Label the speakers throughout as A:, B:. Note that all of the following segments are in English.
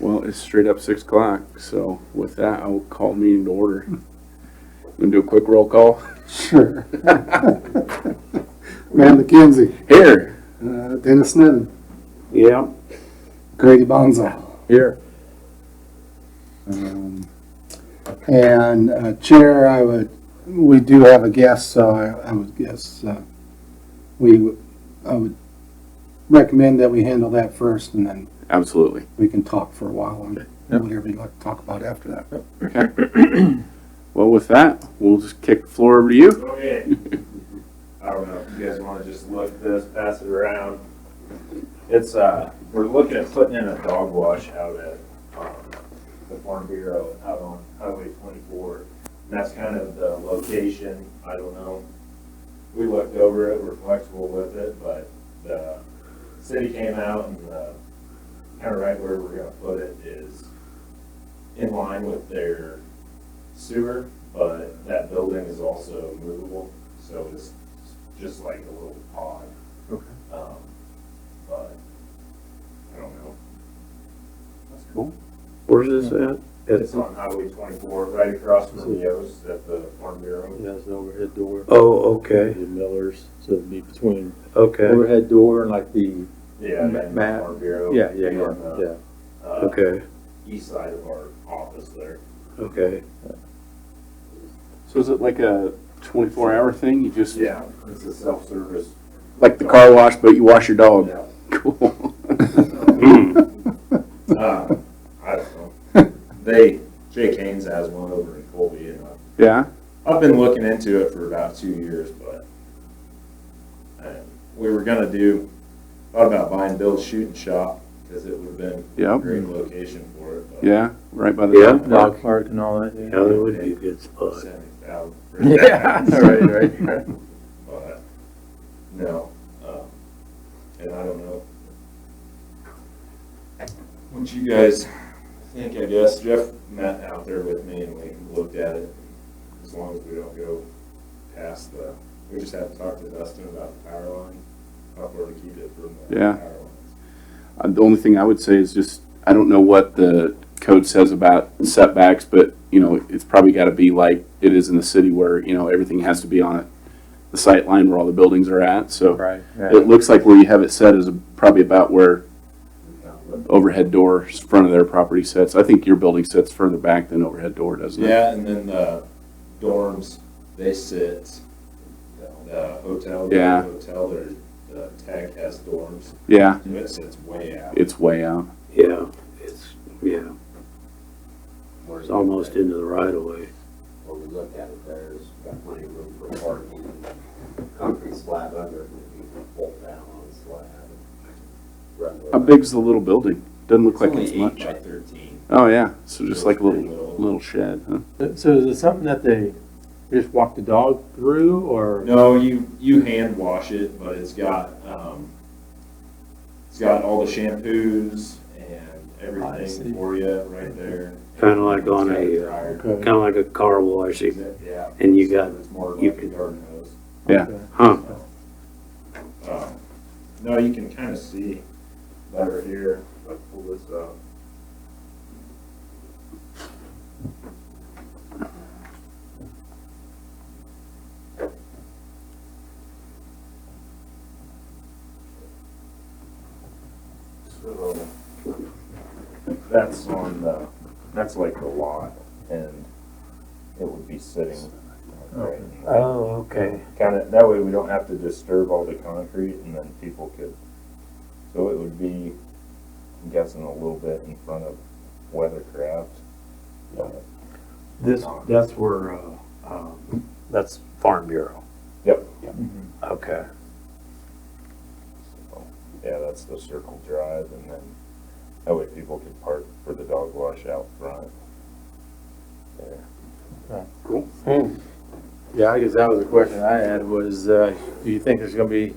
A: Well, it's straight up 6 o'clock, so with that, I'll call the meeting to order. Gonna do a quick roll call.
B: Sure. Matt McKenzie.
A: Here.
B: Dennis Snedden.
C: Yeah.
B: Grady Bonzo.
A: Here.
B: And Chair, we do have a guest, so I would guess I would recommend that we handle that first, and then
A: Absolutely.
B: we can talk for a while on whatever you'd like to talk about after that.
A: Okay. Well, with that, we'll just kick the floor over to you.
D: Okay. I don't know if you guys want to just look at this, pass it around. It's, we're looking at putting in a dog wash out at the Farm Bureau out on Highway 24. And that's kind of the location. I don't know. We looked over it. We're flexible with it, but the city came out and kind of right where we're going to put it is in line with their sewer, but that building is also movable, so it's just like a little pod.
A: Okay.
D: But I don't know.
A: That's cool.
C: Where's this at?
D: It's on Highway 24, right across from Leo's at the Farm Bureau.
E: It has an overhead door.
C: Oh, okay,
E: The Millers, so it'd be between
C: okay,
E: overhead door and like the,
D: Yeah, and the
E: Matt.
D: Farm Bureau.
E: yeah,
D: on the,
C: okay,
D: East side of our office there.
C: okay.
A: So is it like a 24-hour thing? You just,
D: Yeah, it's a self-service.
A: like the car wash, but you wash your dog?
D: Yeah.
A: Cool.
D: I don't know. Jake Haynes has one over in Colby, and
A: Yeah?
D: I've been looking into it for about 2 years, but we were gonna thought about buying Bill's Shooting Shop, because it would have been a
A: Yep.
D: great location for it. But
A: Yeah, right by the
C: Yeah.
A: dog park.
E: dog park and all that.
C: Yeah, that would be a good spot.
D: 70,000 for
E: Yeah,
D: that.
E: right.
D: But, no, and I don't know what you guys think. I guess Jeff met out there with me and we looked at it. As long as we don't go past we just have to talk to Dustin about the power line, how far to keep it from the
A: Yeah.
D: power lines.
A: The only thing I would say is just, I don't know what the code says about setbacks, but, you know, it's probably got to be like it is in the city where, you know, everything has to be on the sight line where all the buildings are at. So
E: Right,
A: it looks like where you have it set is probably about where overhead door front of their property sits. I think your building sits further back than overhead door, doesn't it?
D: Yeah, and then the dorms, they sit, the hotel,
A: Yeah.
D: the tag has dorms.
A: Yeah,
D: So it sits way out.
A: it's way out.
C: Yeah, it's almost into the right of way.
F: When we look at it, there's got plenty of room for parking and concrete slab under it, and you can bolt down on the slab. and run with
A: How
F: it.
A: big's the little building? Doesn't look like
D: only
A: it's
D: 8
A: much.
D: by 13.
A: Oh, yeah, so just
D: So
A: like a
D: it's pretty
A: little shed, huh?
E: So is it something that they just walk the dog through, or?
D: No, you hand wash it, but it's got all the shampoos and
E: I see.
D: everything for you right there.
C: Kinda like on
D: It's got
C: a,
D: dryer.
E: Okay.
C: Kinda like a car wash,
D: Yeah.
C: and you
D: So
C: got,
D: it's more
C: you
D: like a
C: can-
D: garden hose.
A: Yeah.
E: Okay.
C: huh,
D: No, you can kind of see better here. If I pull this up. So that's like the lot, and it would be sitting right.
C: oh, okay.
D: Kind of, that way we don't have to disturb all the concrete, and then people could, so it would be, I'm guessing, a little bit in front of Weathercraft.
C: That's where, that's Farm Bureau.
D: Yep.
C: Okay.
D: So, yeah, that's the circle drive, and then that way people could park for the dog wash out front. There.
A: Cool.
E: Yeah, I guess that was the question I had was, do you think there's gonna be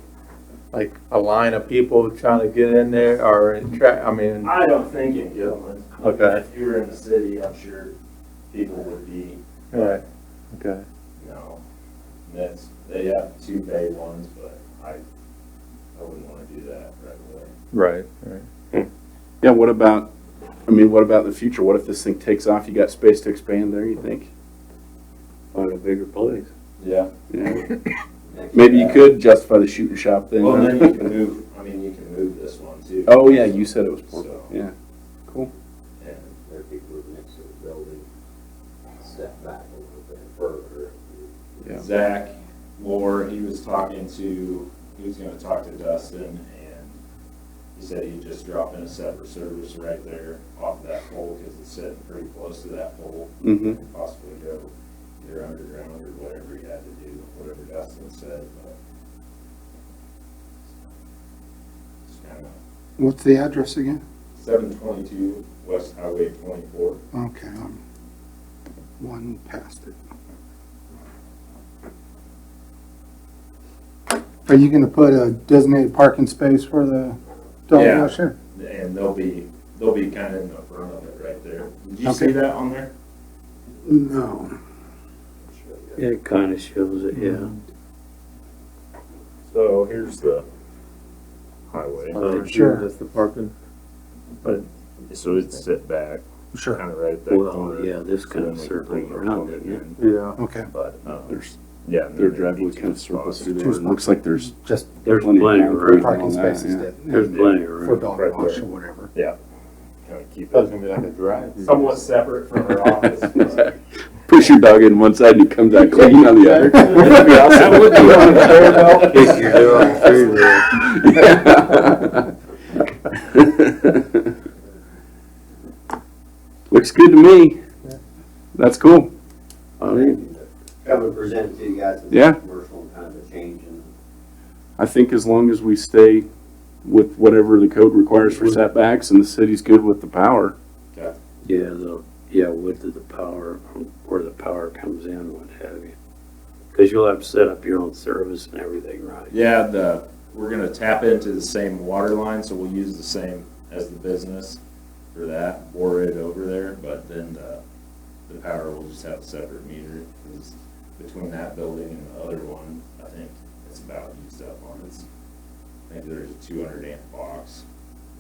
E: like a line of people trying to get in there, or I mean,
D: I don't think in Goodland.
E: Okay.
D: If you were in the city, I'm sure people would be,
E: right, okay.
D: no. They have 2 bay ones, but I wouldn't want to do that right away.
E: Right, right.
A: Yeah, what about I mean, what about the future? What if this thing takes off? You got space to expand there, you think?
C: Find a bigger place.
D: Yeah.
A: Yeah. Maybe you could justify the shooting shop then.
D: Well,
A: huh?
D: and then you can move, I mean, you can move this one too.
A: Oh, yeah, you said it was portable.
D: So-
A: Yeah, cool.
D: And
F: There'd be room next to the building, step back a little bit further.
A: Yeah.
D: Zach Moore, he was gonna talk to Dustin, and he said he'd just drop in a separate service right there off of that pole, because it's sitting pretty close to that pole.
A: Mm-hmm.
D: And possibly go either underground or whatever he had to do, whatever Dustin said, but. It's kind of
B: What's the address again?
D: 722 West Highway 24.
B: Okay, I'm one past it. Are you gonna put a designated parking space for the dog
D: Yeah.
B: washer?
D: And they'll be kind of in the front of it right there. Did you
B: Okay.
D: see that on there?
B: No.
C: It kind of shows it, yeah.
D: So here's the highway.
B: Sure.
E: That's the parking.
D: But, so it's set back,
B: Sure.
D: kind of right at that
C: Well,
D: corner.
C: yeah, this
D: So
C: kind
D: then
C: of
D: we can
C: circles
D: bring the
C: around
D: plug
C: it,
D: in.
E: Yeah.
B: Okay,
D: But,
A: There's,
D: yeah. and
A: their
D: then there'd
A: driveway
D: be
A: kind of
D: two
A: circles
D: spots.
A: through there.
B: Two
A: It looks like there's
B: just
C: There's
A: plenty
C: plenty
A: of
C: of
A: room
C: room.
B: parking
A: on that,
B: spaces
A: yeah.
B: that,
C: There's plenty of
B: for
C: room.
B: dog
D: Right
B: wash
D: there.
B: or whatever.
D: Yeah. Kind of keep
E: That's
D: it
E: gonna be like a drive.
D: somewhat separate from our office. but-
A: Push your dog in one side and he comes out clean on the other.
D: That would be unfair, though.
C: Kick your dog through there.
A: Looks good to me. That's cool.
C: I mean,
F: Come and present it to you guys as
A: Yeah.
F: a commercial and kind of a change in.
A: I think as long as we stay with whatever the code requires for setbacks and the city's good with the power.
C: yeah, width of the power, where the power comes in, what have you. Because you'll have to set up your own service and everything, right?
D: Yeah, we're gonna tap into the same water line, so we'll use the same as the business for that, bore it over there, but then the power will just have a separate meter, because between that building and the other one, I think it's about used up on its, I think there's a 200 amp box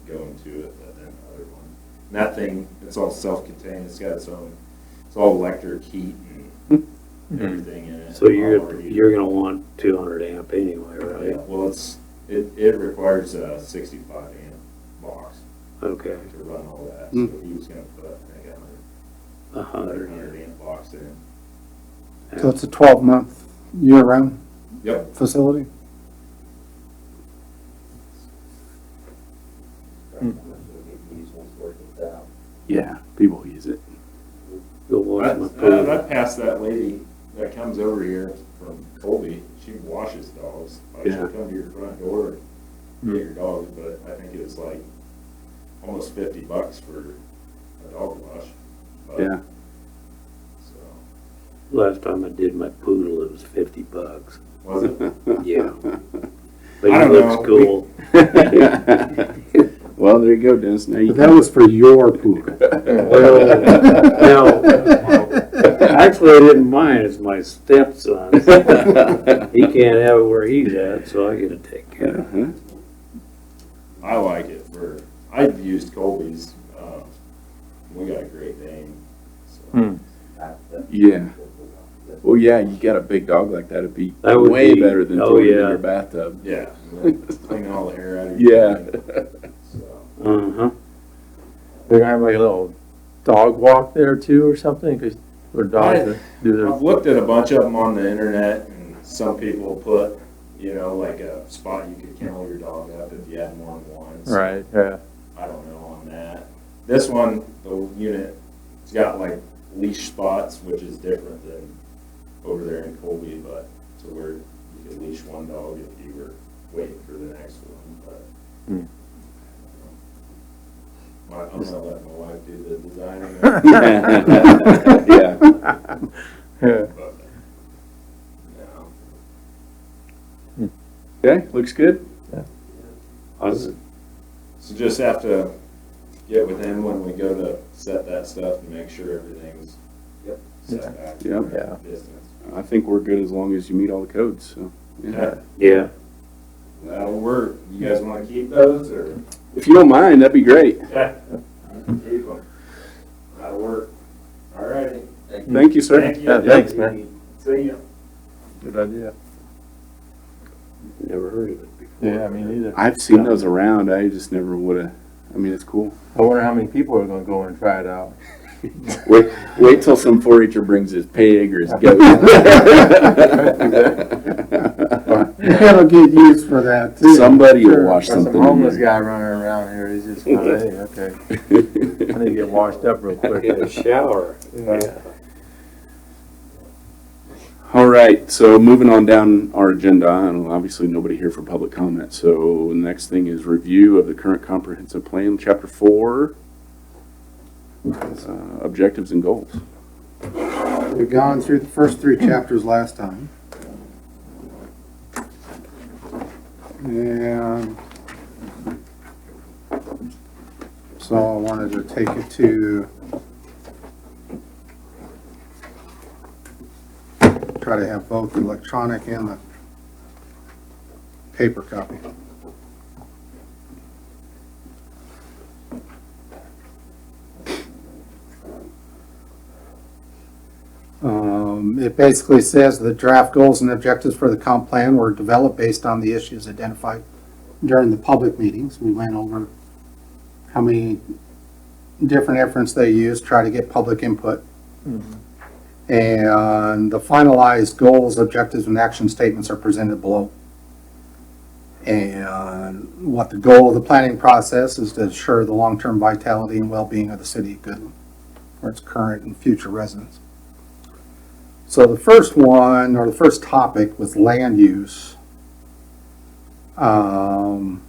D: going to it, but then the other one. And that thing, it's all self-contained, it's got its own, it's all electric heat and everything in it.
C: So
D: All
C: you're
D: already-
C: gonna want 200 amp anyway,
D: Yeah,
C: right?
D: well, it requires a 65 amp box
C: Okay,
D: to run all that,
A: Mm.
D: so he was gonna put, I think, a
C: 100.
D: 100 amp box in.
B: So it's a 12-month year-round
D: Yep.
B: facility?
F: These ones work it out.
A: Yeah, people use it.
C: Go wash my
D: I
C: pool.
D: passed that lady that comes over here from Colby, she washes dogs. She'll
A: Yeah.
D: come to your front door and get your dog, but I think it was like almost $50 for a dog wash. But,
A: Yeah.
D: So,
C: Last time I did my poodle, it was $50.
D: was it?
C: Yeah. But
D: I
C: he
D: don't
C: looks
D: know.
C: cool.
A: Well, there you go, Dennis. Now you
B: But that was for your pool.
C: Well, no, actually, I didn't mind. It's my stepson. He can't have it where he's at, so I get to take care of it.
A: Uh-huh.
D: I like it for, I've used Colby's, we got a great name, so.
A: Yeah. Well, yeah, you got a big dog like that. It'd be
C: That would
A: way
C: be-
A: better than
C: oh,
A: throwing it in
C: yeah.
A: your bathtub.
D: Yeah, clean all the hair out of your
A: Yeah.
D: thing, so.
C: Uh-huh.
E: They're gonna have like a little dog walk there too or something, cause for dogs to do their.
D: I've looked at a bunch of them on the internet, and some people put, you know, like a spot you could kennel your dog up if you had more than one. So
E: Right, yeah.
D: I don't know on that. This one, the unit, it's got like leash spots, which is different than over there in Colby, but to where you could leash one dog if you were waiting for the next one, but.
E: Hmm.
D: I'm gonna let my wife do the designing.
A: Yeah.
E: Yeah.
D: But, no.
A: Okay, looks good.
C: I was-
D: So just have to get with him when we go to set that stuff and make sure everything's set back.
A: Yep.
E: Yeah.
D: Distance.
A: I think we're good as long as you meet all the codes, so.
D: Yeah,
C: Yeah.
D: that'll work. You guys wanna keep those or?
A: If you don't mind, that'd be great.
D: Yeah. Keep 'em.
A: Thank you, sir.
D: Thank you.
E: Yeah, thanks, man.
D: See ya.
E: Good idea.
C: Never heard of it before.
E: Yeah, me neither.
A: I've seen those around. I just never would have. I mean, it's cool.
E: I wonder how many people are gonna go and try it out.
A: Wait till some 4-H'er brings his pig or his goat.
B: It'll get used for that too.
A: Somebody will
B: Sure.
A: wash
E: There's
A: something.
E: some homeless
A: in
E: guy running around here, he's just, hey, okay,
A: there.
E: I need to get washed up real quick.
C: Get a shower.
E: Yeah.
A: All right, so moving on down our agenda, and obviously nobody here for public comment. So the next thing is review of the current comprehensive plan, chapter 4, objectives and goals.
B: We've gone through the first 3 chapters last time. And so I wanted to take it to try to have both the electronic and the paper copy. It basically says the draft goals and objectives for the comp plan were developed based on the issues identified during the public meetings. We went over how many different efforts they used, try to get public input. And the finalized goals, objectives, and action statements are presented below. And what the goal of the planning process is to ensure the long-term vitality and well-being of the city of Goodland for its current and future residents. So the first one, or the first topic, was land use. The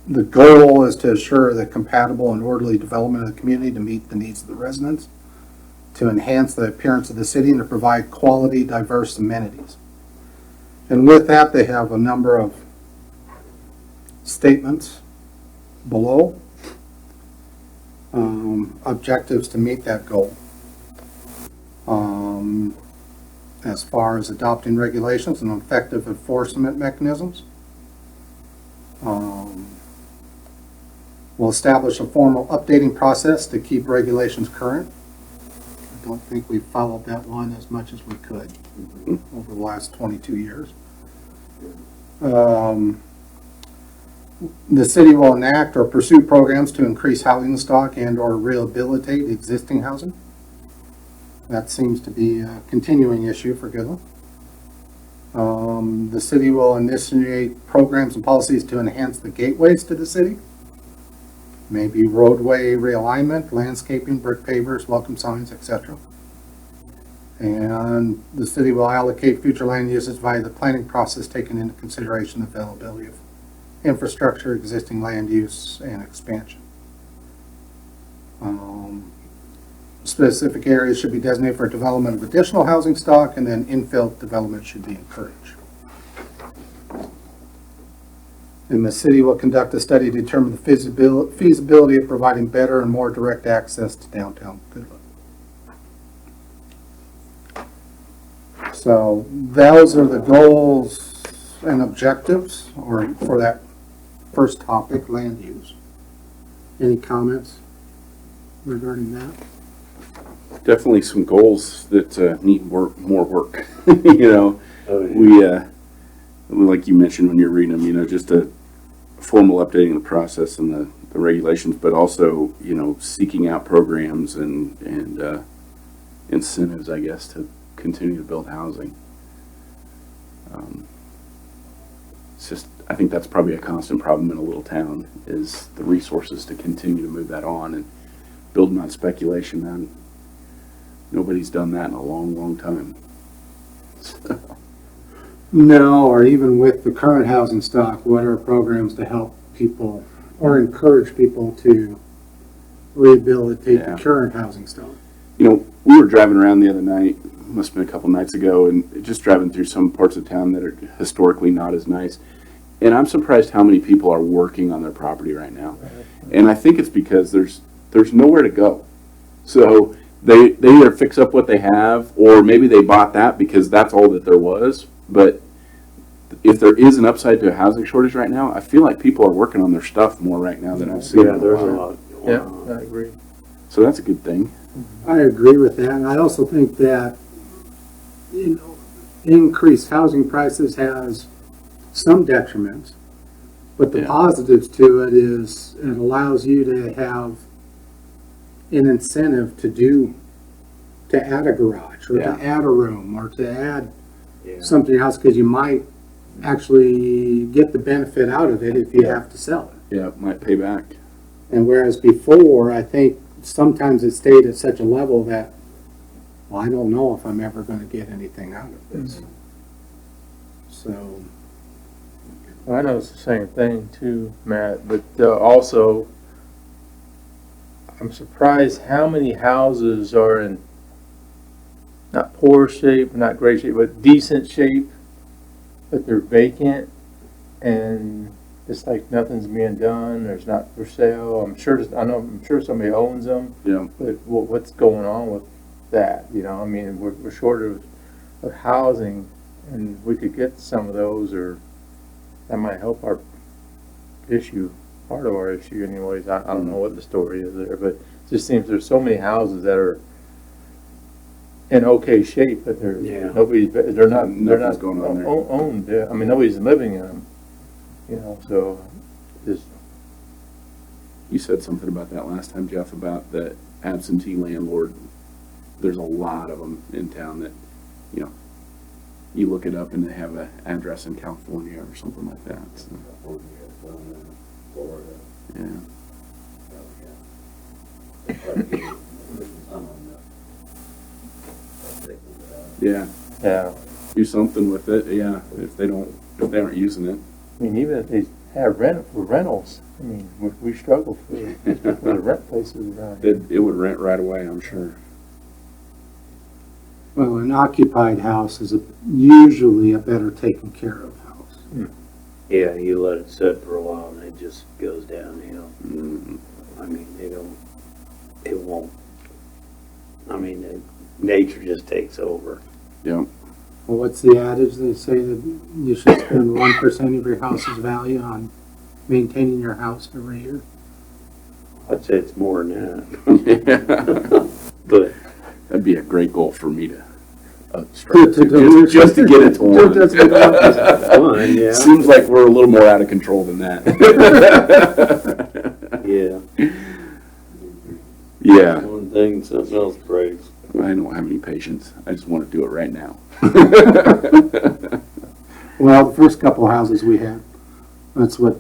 B: goal is to assure the compatible and orderly development of the community to meet the needs of the residents, to enhance the appearance of the city, and to provide quality, diverse amenities. And with that, they have a number of statements below, objectives to meet that goal. As far as adopting regulations and effective enforcement mechanisms. We'll establish a formal updating process to keep regulations current. I don't think we followed that one as much as we could over the last 22 years. The city will enact or pursue programs to increase housing stock and or rehabilitate existing housing. That seems to be a continuing issue for Goodland. The city will initiate programs and policies to enhance the gateways to the city. Maybe roadway realignment, landscaping, brick pavers, welcome signs, etc. And the city will allocate future land uses via the planning process, taking into consideration the availability of infrastructure, existing land use, and expansion. Specific areas should be designated for development of additional housing stock, and then infill development should be encouraged. And the city will conduct a study to determine the feasibility of providing better and more direct access to downtown Goodland. So those are the goals and objectives, or for that first topic, land use. Any comments regarding that?
A: Definitely some goals that need more work. You know,
C: Oh, yeah.
A: we like you mentioned when you're reading them, you know, just a formal updating the process and the regulations, but also, you know, seeking out programs and incentives, I guess, to continue to build housing. It's just, I think that's probably a constant problem in a little town, is the resources to continue to move that on and building on speculation, man. Nobody's done that in a long time.
B: No, or even with the current housing stock, what are programs to help people or encourage people to rehabilitate
A: Yeah.
B: the current housing stock?
A: You know, we were driving around the other night, must have been a couple nights ago, and just driving through some parts of town that are historically not as nice. And I'm surprised how many people are working on their property right now. And I think it's because there's nowhere to go. So they either fix up what they have, or maybe they bought that because that's all that there was. But if there is an upside to a housing shortage right now, I feel like people are working on their stuff more right now than I've seen.
C: Yeah, there's a lot.
E: Yeah, I agree.
A: So that's a good thing.
B: I agree with that. And I also think that, increased housing prices has some detriments, but the
A: Yeah.
B: positives to it is it allows you to have an incentive to add a garage or
A: Yeah.
B: to add a room or to add
C: Yeah.
B: something else because you might actually get the benefit out of it if you have to sell it.
A: Yeah, it might pay back.
B: And whereas before, I think sometimes it stayed at such a level that, well, I don't know if I'm ever going to get anything out of this. So,
E: I know it's the same thing too, Matt, but also, I'm surprised how many houses are in not poor shape, not great shape, but decent shape, but they're vacant and it's like nothing's being done, there's not for sale. I'm sure somebody owns them,
A: Yeah.
E: but what's going on with that? You know, I mean, we're short of housing and we could get some of those, or that might help our issue, part of our issue anyways. I don't know what the story is there, but it just seems there's so many houses that are in okay shape, but they're
C: Yeah.
E: they're not
A: Nothing's going on there.
E: owned. I mean, nobody's living in them, you know, so just,
A: You said something about that last time, Jeff, about the absentee landlord. There's a lot of them in town that, you know, you look it up and they have an address in California or something like that. So,
F: Florida.
A: yeah. Yeah.
E: yeah.
A: Do something with it. Yeah. If they aren't using it.
E: I mean, even if they have rentals, I mean, we struggle for the rent places around here.
A: It would rent right away, I'm sure.
B: well, an occupied house is usually a better taken care of house.
C: Yeah, you let it sit for a while and it just goes downhill.
A: Mm,
C: I mean, it won't. I mean, nature just takes over.
A: yeah.
B: Well, what's the adage? They say that you should spend 1% of your house's value on maintaining your house every year.
C: I'd say it's more than that. But
A: That'd be a great goal for me to
B: To-
A: strive
B: to-
A: to. Just to get it to one.
B: That's what
C: fun, yeah.
A: Seems like we're a little more out of control than that.
C: Yeah.
A: Yeah.
C: One thing, something else breaks.
A: I don't have any patience. I just want to do it right now.
B: Well, the first couple of houses we had, that's what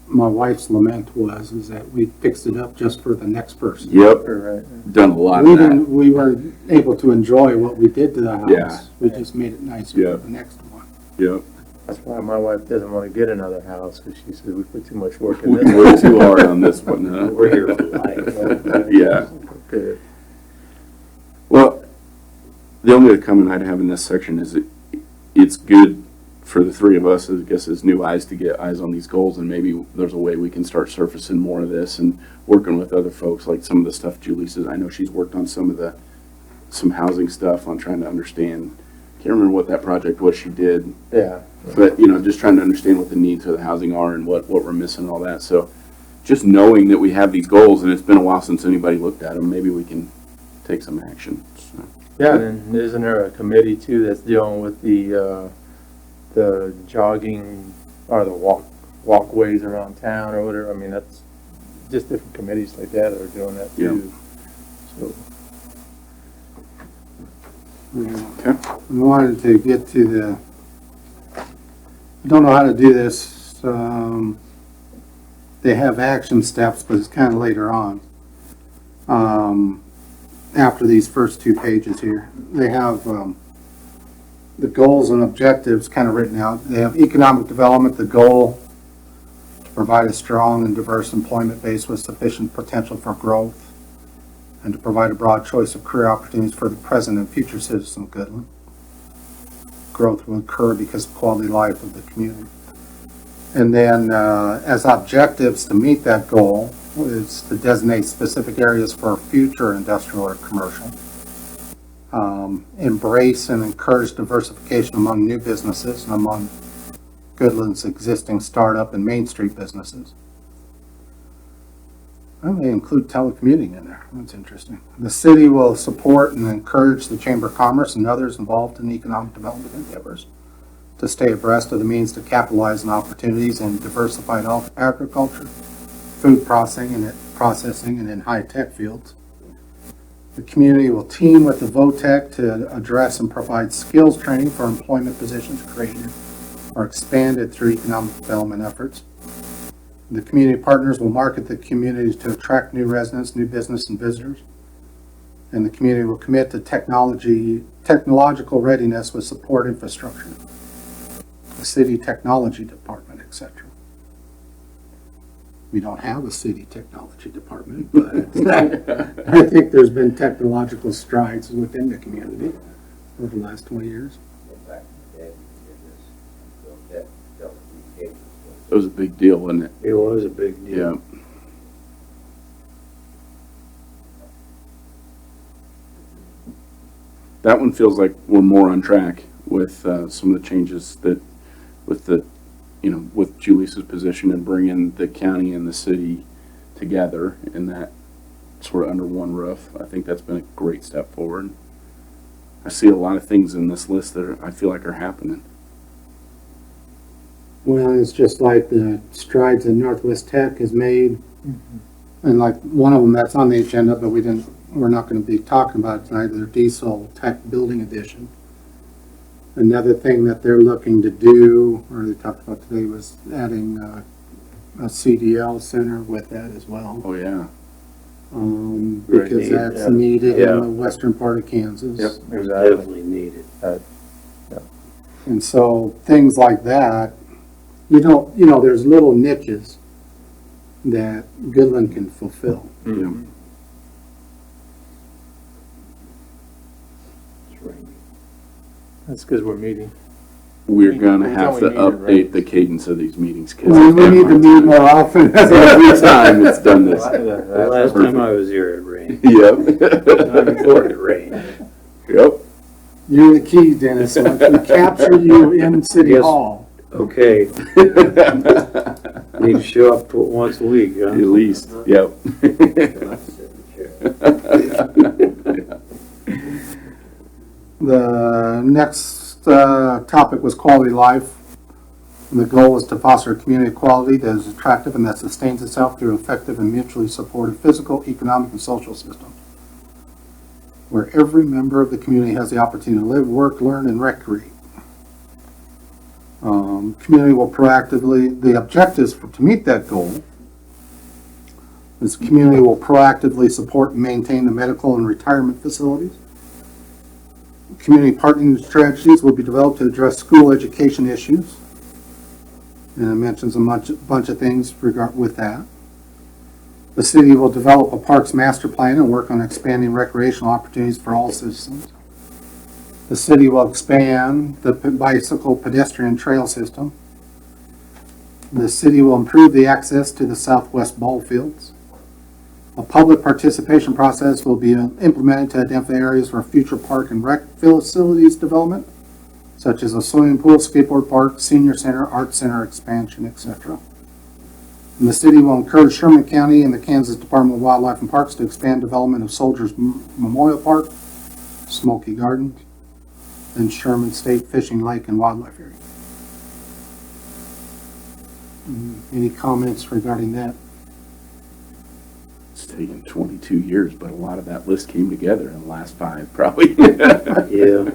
B: my wife's lament was, is that we fixed it up just for the next person.
A: Yep.
E: Right.
A: Done a lot
B: We
A: of that.
B: didn't, we weren't able to enjoy what we did to the house.
A: Yeah.
B: We just made it nicer
A: Yeah.
B: for the next one.
A: Yep.
E: That's why my wife doesn't want to get another house, because she says we put too much work in
A: We
E: this.
A: worked too hard on this one, huh?
C: We're here for life.
A: Yeah.
E: Good.
A: Well, the only other comment I'd have in this section is it's good for the three of us, I guess, as new eyes to get eyes on these goals, and maybe there's a way we can start surfacing more of this and working with other folks, like some of the stuff Julie says. I know she's worked on some housing stuff on trying to understand. Can't remember what that project was she did,
E: Yeah.
A: but, you know, just trying to understand what the needs of the housing are and what we're missing and all that. So just knowing that we have these goals, and it's been a while since anybody looked at them, maybe we can take some action. So,
E: Yeah, and isn't there a committee too that's dealing with the jogging or the walkways around town or whatever? I mean, that's just different committees like that are doing that too. So,
A: okay.
B: We wanted to get to the, I don't know how to do this. They have action steps, but it's kind of later on. After these first two pages here, they have the goals and objectives kind of written out. They have economic development, the goal to provide a strong and diverse employment base with sufficient potential for growth, and to provide a broad choice of career opportunities for the present and future citizens of Goodland. Growth will occur because of quality of life of the community. And then as objectives to meet that goal is to designate specific areas for future industrial or commercial. Embrace and encourage diversification among new businesses and among Goodland's existing startup and Main Street businesses. Well, they include telecommuting in there. That's interesting. The city will support and encourage the Chamber of Commerce and others involved in economic development endeavors to stay abreast of the means to capitalize on opportunities in diversified agriculture, food processing, and in high-tech fields. The community will team with the VOTEC to address and provide skills training for employment positions created or expanded through economic development efforts. The community partners will market the communities to attract new residents, new business, and visitors. And the community will commit to technological readiness with support infrastructure, the city technology department, etc. We don't have a city technology department, but I think there's been technological strides within the community over the last 20 years.
F: Go back to the day we did this, built telecommunications.
A: It was a big deal, wasn't it?
C: It was a big deal.
A: Yeah. That one feels like we're more on track with some of the changes that, with the, you know, with Julius's position and bringing the county and the city together in that sort of under one roof. I think that's been a great step forward. I see a lot of things in this list that I feel like are happening.
B: Well, it's just like the strides that Northwest Tech has made. And like one of them that's on the agenda, but we're not going to be talking about tonight, their Diesel Tech Building Edition. Another thing that they're looking to do, or they talked about today, was adding a CDL center with that as well.
A: Oh, yeah.
E: Very
B: Because
E: neat,
B: that's
E: yeah.
B: needed
C: Yeah.
B: in the western part of Kansas.
E: Exactly.
C: Definitely needed.
B: And so things like that, there's little niches that Goodland can fulfill.
E: Mhm.
C: It's raining.
E: That's because we're meeting.
A: We're going to
E: We
A: have to
E: only need it, right?
A: update the cadence of these meetings. 'Cause
B: We need to meet more often.
A: Every time it's done this.
C: The last time I was here, it rained.
A: Yep.
C: The time before it rained.
A: Yep.
B: You're the key, Dennis. So if we capture you in City
C: Yes.
B: Hall,
C: Okay, need to show up once a week, huh?
A: At least, yep.
F: Enough to sit in the chair.
B: the next topic was quality life. And the goal is to foster a community quality that is attractive and that sustains itself through effective and mutually supportive physical, economic, and social systems, where every member of the community has the opportunity to live, work, learn, and recreate. Community will proactively, the objectives to meet that goal is community will proactively support and maintain the medical and retirement facilities. Community partnering strategies will be developed to address school education issues. And it mentions a bunch of things with that. The city will develop a parks master plan and work on expanding recreational opportunities for all citizens. The city will expand the bicycle pedestrian trail system. The city will improve the access to the southwest ball fields. A public participation process will be implemented to identify areas for future park and rec facilities development, such as a swimming pool, skateboard park, senior center, art center expansion, etc. And the city will encourage Sherman County and the Kansas Department of Wildlife and Parks to expand development of Soldiers Memorial Park, Smoky Gardens, and Sherman State Fishing Lake and Wildlife Area. Any comments regarding that?
A: It's taken 22 years, but a lot of that list came together in the last 5, probably.
C: Yeah,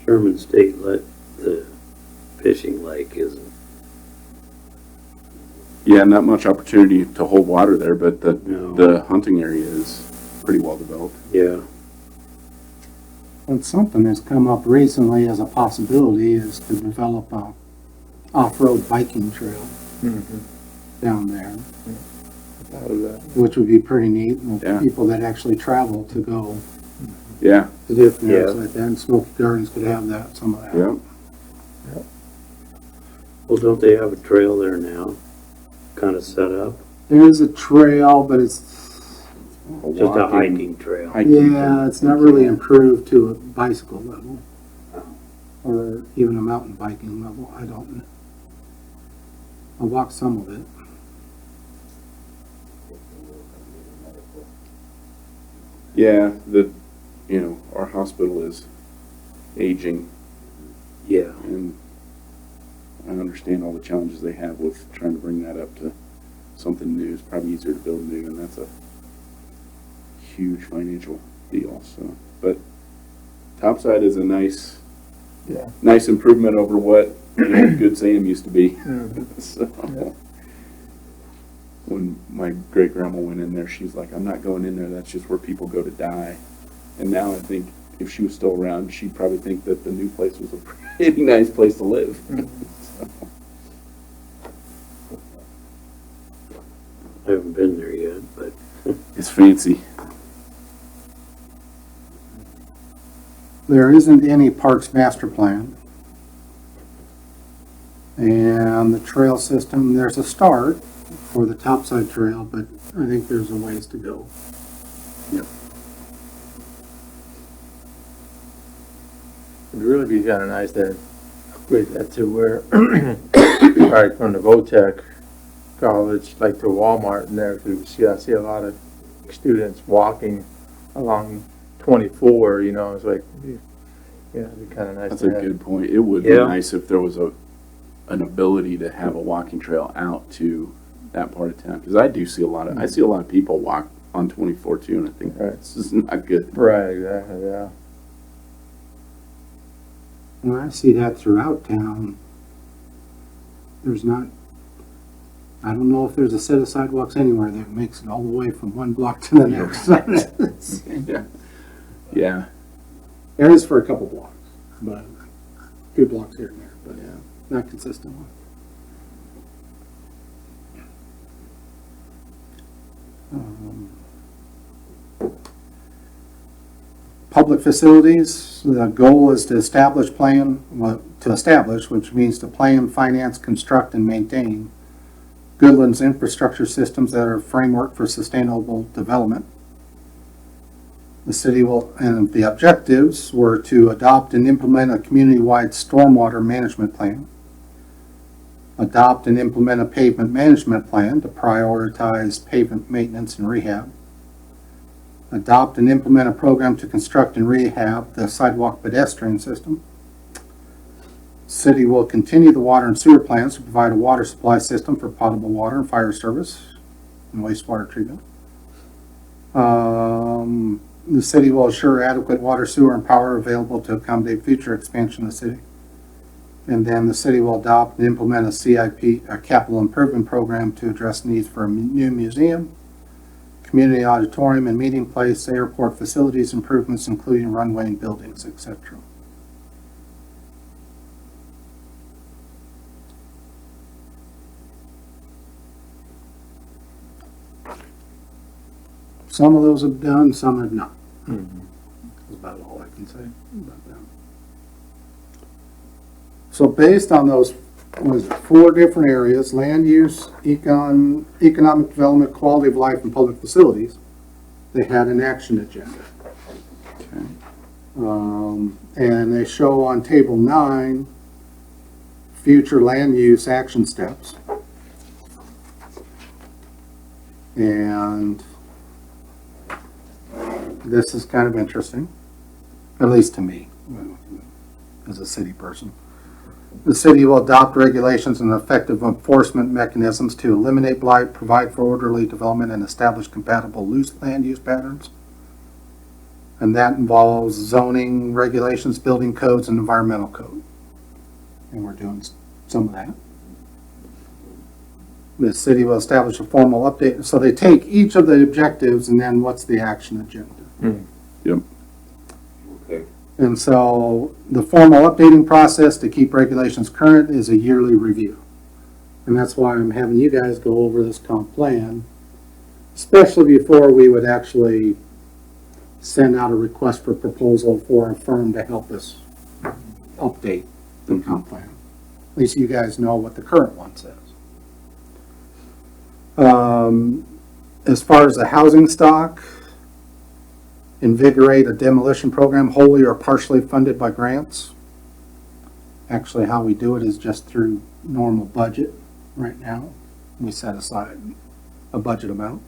C: Sherman State the fishing lake isn't.
A: Yeah, not much opportunity to hold water there, but
C: No.
A: the hunting area is pretty well developed.
C: Yeah,
B: And something that's come up recently as a possibility is to develop a off-road biking trail down there,
E: Out of that.
B: which would be pretty neat. And
A: Yeah.
B: people that actually travel to go
A: Yeah,
B: to different areas
C: Yeah.
B: like that, and Smoky Gardens could have that, some of that.
A: yeah.
C: well, don't they have a trail there now, kind of set up?
B: There is a trail, but it's,
C: Just a hiking trail.
B: yeah, it's not really improved to a bicycle level. Or even a mountain biking level, I don't know. I walked some of it.
A: Yeah, our hospital is aging,
C: Yeah,
A: and I understand all the challenges they have with trying to bring that up to something new. It's probably easier to build new, and that's a huge financial deal, so. But topside is a nice improvement over what, Good Sam used to be. So, when my great grandma went in there, she's like, I'm not going in there, that's just where people go to die. And now I think if she was still around, she'd probably think that the new place was a pretty nice place to live. So,
C: I haven't been there yet, but
A: it's fancy.
B: There isn't any parks master plan. And the trail system, there's a start for the topside trail, but I think there's a ways to go.
A: Yep.
E: It'd really be kind of nice to upgrade that to where, right from the Votech College, like to Walmart in there, because I see a lot of students walking along 24, it's like, it'd be kind of nice
A: That's
E: to
A: a
E: have.
A: good point. It would be
C: Yeah.
A: nice if there was an ability to have a walking trail out to that part of town, because I see a lot of people walk on 24 too, and I think
E: Right.
A: this is not good.
E: Right, exactly, yeah.
B: And I see that throughout town. There's not, I don't know if there's a set of sidewalks anywhere that makes it all the way from one block to the next.
A: Yeah.
B: There is for a couple blocks, but a few blocks here and there, but not consistently. Public facilities, the goal is to establish, which means to plan, finance, construct, and maintain Goodland's infrastructure systems that are a framework for sustainable development. The city will, and the objectives were to adopt and implement a community-wide stormwater management plan, adopt and implement a pavement management plan to prioritize pavement maintenance and rehab, adopt and implement a program to construct and rehab the sidewalk pedestrian system. City will continue the water and sewer plans to provide a water supply system for potable water and fire service and wastewater treatment. The city will assure adequate water, sewer, and power available to accommodate future expansion of the city. And then the city will adopt and implement a CIP, a capital improvement program to address needs for a new museum, community auditorium and meeting place, airport facilities improvements, including runway and buildings, etc. Some of those have done, some have not. That's about all I can say about that. So based on those, was 4 different areas: land use, economic development, quality of life, and public facilities, they had an action agenda.
A: Okay.
B: And they show on table 9, future land use action steps. And this is kind of interesting, at least to me, as a city person. The city will adopt regulations and effective enforcement mechanisms to eliminate blight, provide for orderly development, and establish compatible loose land use patterns. And that involves zoning regulations, building codes, and environmental code. And we're doing some of that. The city will establish a formal update. So they take each of the objectives and then what's the action agenda.
A: Yep.
F: Okay.
B: And so the formal updating process to keep regulations current is a yearly review. And that's why I'm having you guys go over this comp plan, especially before we would actually send out a request for proposal for a firm to help us update the comp plan. At least you guys know what the current one says. As far as the housing stock, invigorate a demolition program wholly or partially funded by grants. Actually, how we do it is just through normal budget right now. We set aside a budget amount.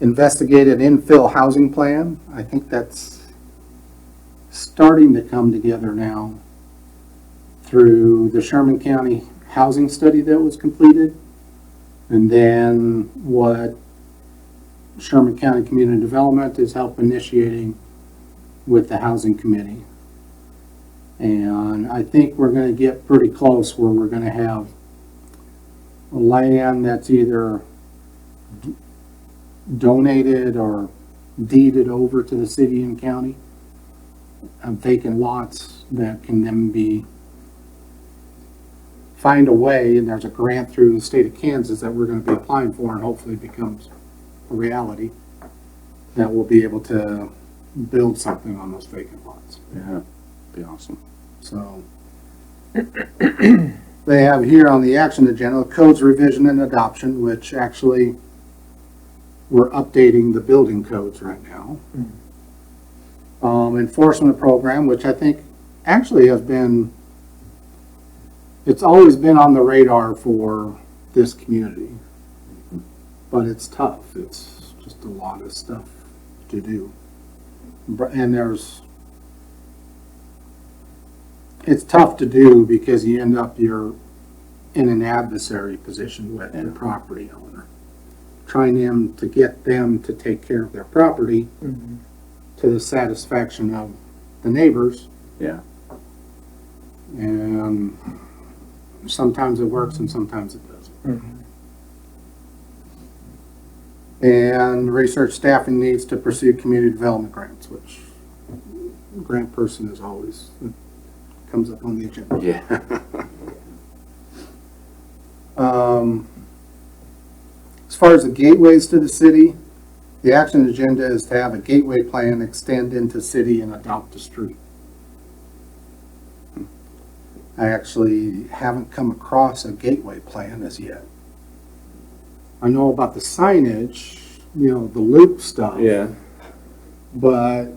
B: investigated infill housing plan. I think that's starting to come together now through the Sherman County housing study that was completed. And then what Sherman County Community Development is help initiating with the housing committee. And I think we're gonna get pretty close where we're gonna have land that's either donated or deeded over to the city and county, vacant lots that can then be, find a way, and there's a grant through the state of Kansas that we're gonna be applying for and hopefully becomes a reality, that we'll be able to build something on those vacant lots.
A: Yeah, be awesome.
B: So they have here on the action agenda, codes revision and adoption, which actually we're updating the building codes right now. Enforcement program, which I think actually has been, it's always been on the radar for this community, but it's tough. It's just a lot of stuff to do. And it's tough to do because you end up, you're in an adversary position with the property owner, trying to get them to take care of their property to the satisfaction of the neighbors.
A: Yeah.
B: And sometimes it works and sometimes it doesn't. And research staffing needs to pursue community development grants, which grant person is always, comes up on the agenda.
A: Yeah.
B: As far as the gateways to the city, the action agenda is to have a gateway plan extend into city and adopt a street. I actually haven't come across a gateway plan as yet. I know about the signage, you know, the loop stuff.
A: Yeah.
B: But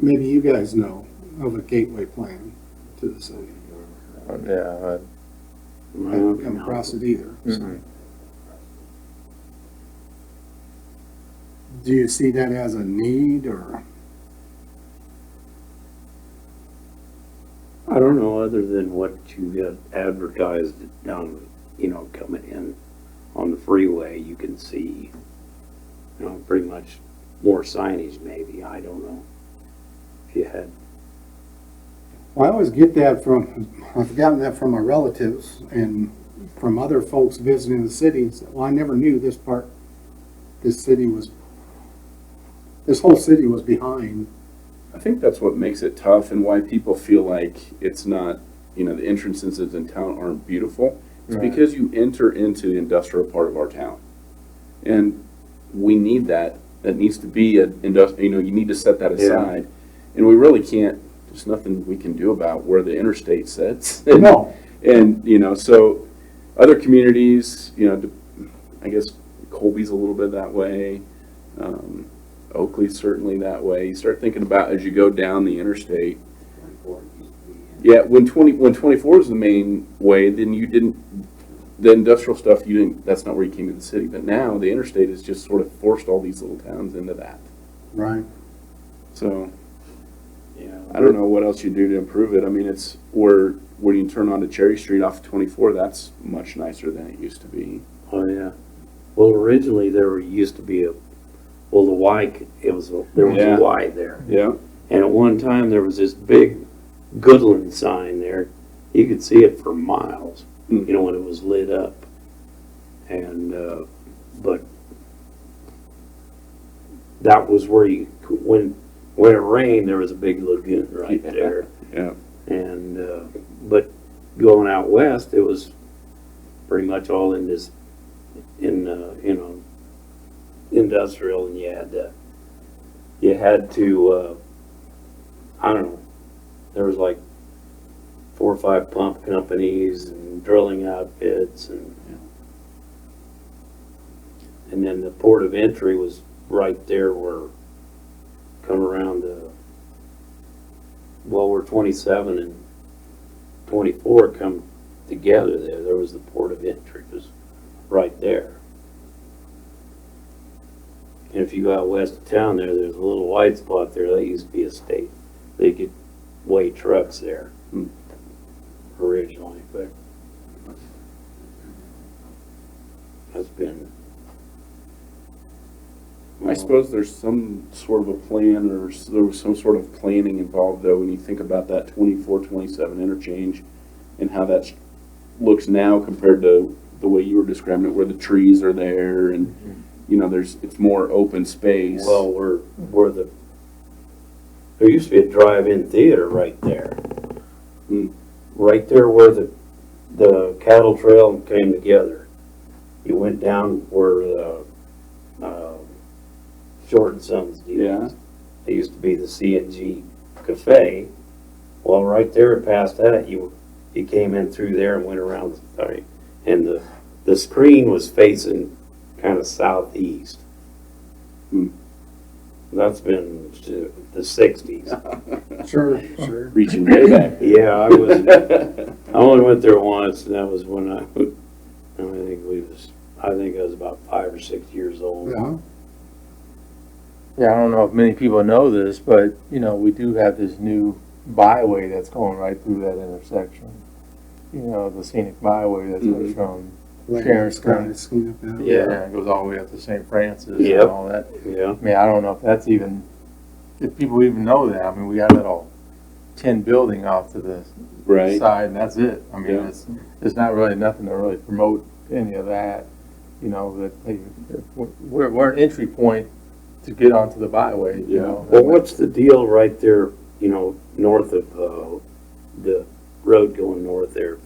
B: maybe you guys know of a gateway plan to the city.
E: Yeah,
B: I haven't come across it either. So. Do you see that as a need, or?
C: I don't know, other than what you got advertised down, coming in on the freeway, you can see, pretty much more signage maybe, I don't know. If you had,
B: Well, I always get that from, I've gotten that from my relatives and from other folks visiting the cities. Well, I never knew this whole city was behind.
A: I think that's what makes it tough and why people feel like it's not, the entrances in town aren't beautiful. It's
E: Right.
A: because you enter into the industrial part of our town. And we need that. That needs to be you need to set that aside. And we really can't, there's nothing we can do about where the interstate sits.
B: No.
A: And, so other communities, I guess Colby's a little bit that way. Oakley's certainly that way. You start thinking about as you go down the interstate. Yeah, when 24 was the main way, then the industrial stuff, that's not where you came to the city. But now the interstate has just sort of forced all these little towns into that.
B: Right.
A: So, I don't know what else you do to improve it. I mean, it's where when you turn onto Cherry Street off of 24, that's much nicer than it used to be.
C: oh yeah. Well, originally there used to be the Y, there was
A: Yeah.
C: a Y there.
A: Yeah.
C: And at one time there was this big Goodland sign there. You could see it for miles,
A: Mm.
C: when it was lit up. And, but that was where when it rained, there was a big lagoon right
A: Yeah.
C: there.
A: Yeah.
C: And, but going out west, it was pretty much all in this, industrial, and you had to, I don't know, there was like 4 or 5 pump companies and drilling outfits, and then the port of entry was right there where, come around where 27 and 24 come together there was the port of entry, was right there. And if you go out west of town there's a little white spot there, that used to be a state. They could weigh trucks there originally, but that's been.
A: I suppose there's some sort of a plan, or there was some sort of planning involved, though, when you think about that 24, 27 interchange and how that looks now compared to the way you were describing it, where the trees are there and, you know, it's more open space.
C: Well, there used to be a drive-in theater right there. Right there where the cattle trail came together. You went down where the Short and Sons deal.
A: Yeah.
C: It used to be the C&G Cafe. Well, right there past that, you came in through there and went around, and the screen was facing kind of southeast. That's been the 60s.
B: Sure, sure.
A: Reaching way back.
C: Yeah, I only went there once, and that was when I think I was about 5 or 6 years old.
B: Yeah.
E: Yeah, I don't know if many people know this, but, you know, we do have this new byway that's going right through that intersection. You know, the scenic byway that's goes from Sharon Street. Yeah, it goes all the way up to St. Francis
C: Yep.
E: and all that.
C: Yeah.
E: I mean, I don't know if people even know that. I mean, we got a little tin building off to the
A: Right.
E: side, and that's it. I mean,
A: Yeah.
E: it's not really nothing to really promote any of that. You know, we're an entry point to get onto the byway. You
A: Yeah.
E: know.
C: Well, what's the deal right there, you know, north of the road going north there,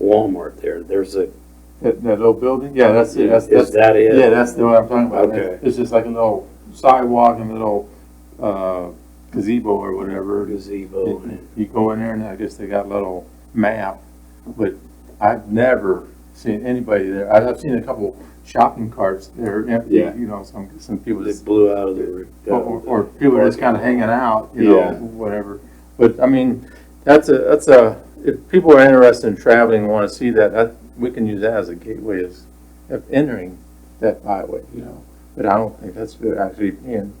C: Walmart there? There's a.
E: That little building? Yeah, that's it.
C: Is that it?
E: Yeah, that's the one I'm talking about.
C: Okay.
E: It's just like a little sidewalk and a little gazebo or whatever.
C: Gazebo.
E: You go in there and I guess they got a little map, but I've never seen anybody there. I've seen a couple shopping carts there empty.
A: Yeah.
E: You know, some people
C: They
E: just
C: blew out of the.
E: or people are just kind of hanging out. You
A: Yeah.
E: know, whatever. But I mean, that's a if people are interested in traveling and want to see that, we can use that as a gateway of entering that byway. You know, but I don't think that's actually being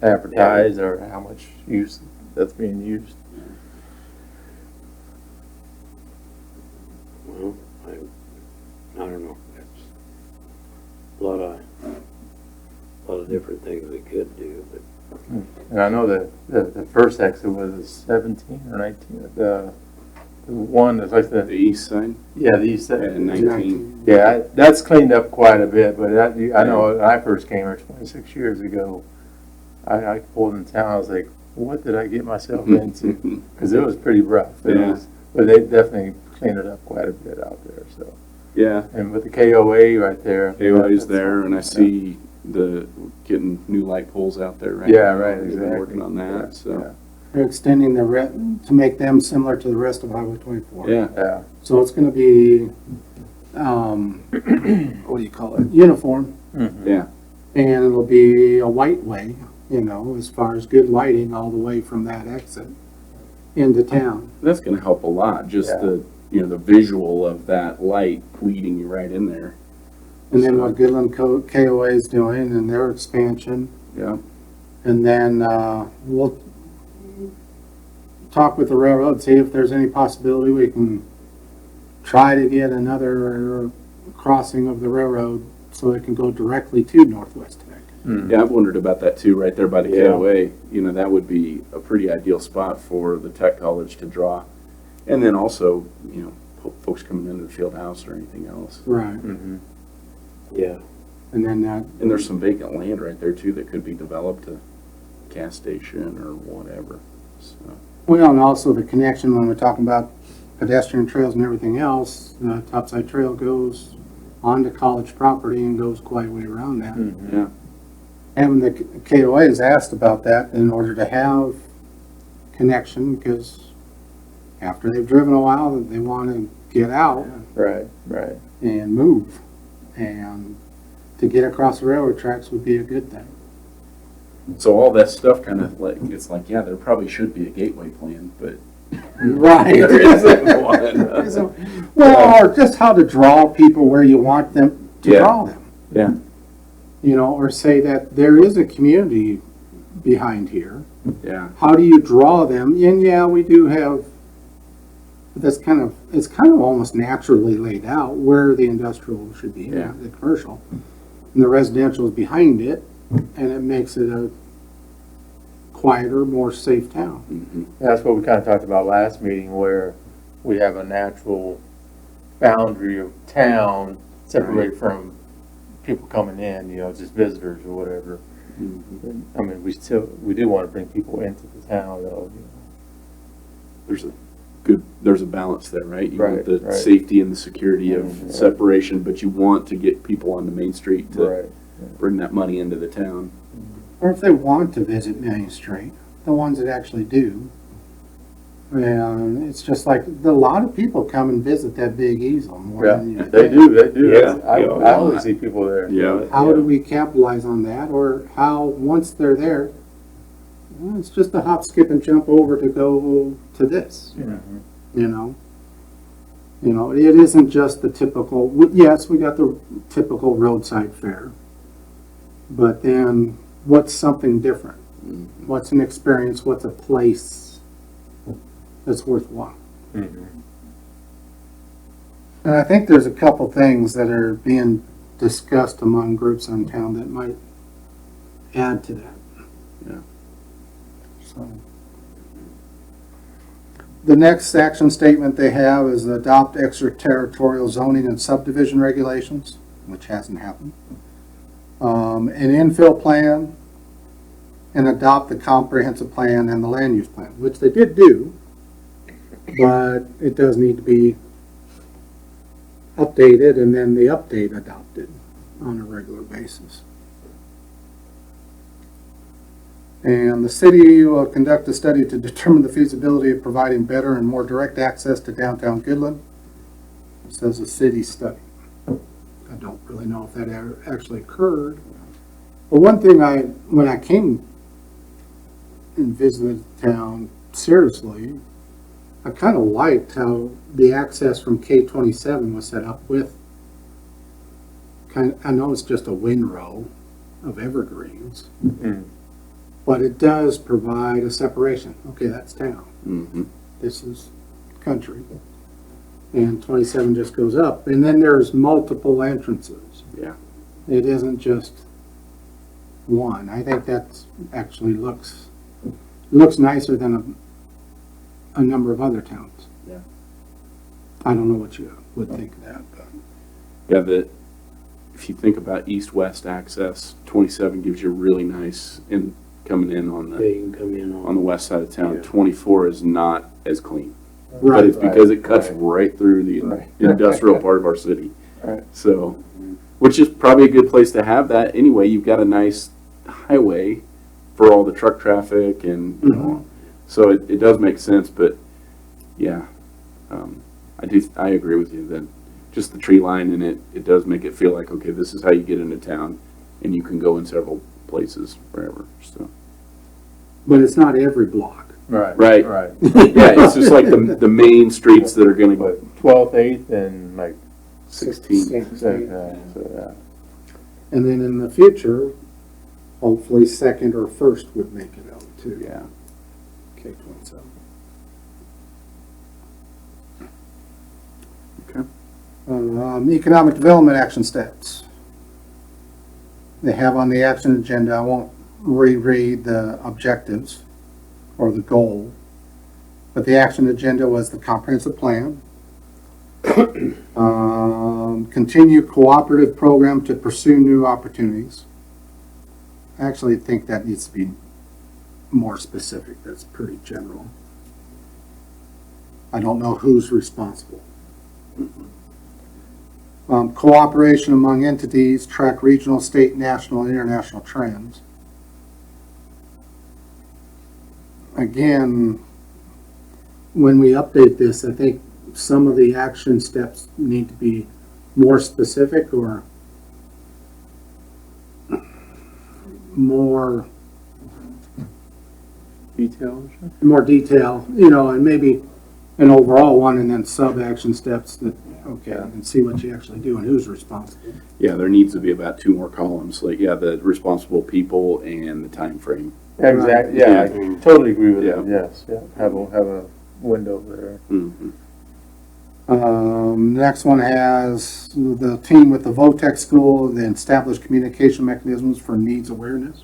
E: advertised or how much use that's being used.
C: Well, I don't know. That's a lot of different things we could do, but.
E: And I know that the first exit was 17 or 19. The one that's like
A: The east side
E: the east side.
A: and 19.
E: Yeah, that's cleaned up quite a bit, but I know when I first came here 26 years ago, I pulled in town, I was like, what did I get myself into? Because it was pretty rough.
A: Yeah.
E: But they definitely cleaned it up quite a bit out there. So,
A: Yeah.
E: and with the KOA right there.
A: KOA's there, and I see getting new light poles out there right
E: Yeah,
A: now.
E: right,
A: They've
E: exactly.
A: been working on that,
E: Yeah,
A: so.
B: They're extending to make them similar to the rest of Highway 24.
A: Yeah.
E: Yeah.
B: So it's gonna be, what do you call it, uniform,
E: Mhm.
A: Yeah.
B: and it'll be a white way, you know, as far as good lighting all the way from that exit into town.
A: That's gonna help a lot, just
E: Yeah.
A: the visual of that light leading you right in there.
B: And then what Goodland KOA is doing and their expansion.
A: Yeah.
B: And then we'll talk with the railroad, see if there's any possibility we can try to get another crossing of the railroad so it can go directly to Northwest Tech.
E: Mhm.
A: Yeah, I've wondered about that too, right there by the
C: Yeah.
A: KOA. You know, that would be a pretty ideal spot for the tech college to draw. And then also, you know, folks coming into the field house or anything else.
B: Right.
E: Mhm.
C: Yeah.
B: And then
A: And there's some vacant land right there too that could be developed to gas station or whatever. So,
B: well, and also the connection when we're talking about pedestrian trails and everything else, the topside trail goes onto college property and goes quite a way around that.
E: Mhm.
A: yeah.
B: And the KOA has asked about that in order to have connection, because after they've driven a while, they want to get out
E: Right.
B: and move. And to get across the railroad tracks would be a good thing.
A: So all that stuff kind of like, it's like, yeah, there probably should be a gateway plan, but
B: Right.
A: there isn't one.
B: Well, or just how to draw people where you want them to
A: Yeah.
B: draw them.
A: Yeah.
B: you know, or say that there is a community behind here.
A: Yeah.
B: How do you draw them? And yeah, we do have, it's kind of almost naturally laid out where the industrial should be,
A: Yeah.
B: the commercial. And the residential is behind it, and it makes it a quieter, more safe town.
A: Mhm.
E: That's what we kind of talked about last meeting, where we have a natural boundary of town separated from people coming in, you know, just visitors or whatever.
A: Mhm.
E: I mean, we do want to bring people into the town, though.
A: There's a balance there, right? You want
E: Right,
A: the
E: right.
A: safety and the security of
E: Mhm.
A: separation, but you want to get people on the main street to
E: Right.
A: bring that money into the town.
B: Or if they want to visit Main Street, the ones that actually do. And it's just like, a lot of people come and visit that big easel more
E: Yeah,
B: than you
E: they
B: think.
E: do.
C: Yeah,
E: I
C: yeah.
E: always see people there.
A: Yeah.
B: How do we capitalize on that, or how, once they're there, well, it's just a hop, skip, and jump over to go to this,
E: Mhm.
B: you know? You know, it isn't just the typical, yes, we got the typical roadside fare, but then what's something different?
A: Mhm.
B: What's an experience, what's a place that's worthwhile?
E: Mhm.
B: And I think there's a couple things that are being discussed among groups in town that might add to that.
A: Yeah.
B: So. The next action statement they have is adopt extraterritorial zoning and subdivision regulations, which hasn't happened. An infill plan, and adopt the comprehensive plan and the land use plan, which they did do, but it does need to be updated and then the update adopted on a regular basis. And the city will conduct a study to determine the feasibility of providing better and more direct access to downtown Goodland. It says a city study. I don't really know if that ever actually occurred. But one thing when I came and visited town seriously, I kind of liked how the access from K27 was set up with I know it's just a windrow of evergreens,
E: Mhm.
B: but it does provide a separation. Okay, that's town.
A: Mhm.
B: This is country. And 27 just goes up. And then there's multiple entrances.
A: Yeah.
B: It isn't just one. I think that's actually looks nicer than a number of other towns.
A: Yeah.
B: I don't know what you would think of that, but
A: Yeah, if you think about east-west access, 27 gives you really nice in coming in on
C: Yeah,
A: the
C: you can come in
A: on the west side of town.
C: Yeah.
A: 24 is not as clean, but
B: right.
A: it's because it cuts right through the
E: Right.
A: industrial part of our city.
E: Right.
A: So, which is probably a good place to have that anyway. You've got a nice highway for all the truck traffic, and you know, so it does make sense. But yeah, I agree with you that just the tree line in it does make it feel like, okay, this is how you get into town, and you can go in several places forever. So
B: But it's not every block.
E: Right.
A: Right.
E: Right.
A: yeah, it's just like the main streets that are going to go
E: But 12th, 8th, and like
A: 16.
E: so, yeah.
B: And then in the future, hopefully second or first would make it out too.
A: Yeah.
B: K27.
A: Okay.
B: Economic development action steps. They have on the action agenda, I won't reread the objectives or the goal, but the action agenda was the comprehensive plan. Continue cooperative program to pursue new opportunities. I actually think that needs to be more specific. That's pretty general. I don't know who's responsible. Cooperation among entities, track regional, state, national, and international trends. Again, when we update this, I think some of the action steps need to be more specific or more
E: Details.
B: detail, you know, and maybe an overall one and then sub-action steps that, okay, and see what you actually do and who's responsible.
A: Yeah, there needs to be about 2 more columns, like, yeah, the responsible people and the time frame.
E: Exactly, yeah, I totally agree with
A: Yeah.
E: that, yes, yeah, have a window there.
A: Mhm.
B: Next one has the team with the VOTEC school, the established communication mechanisms for needs awareness.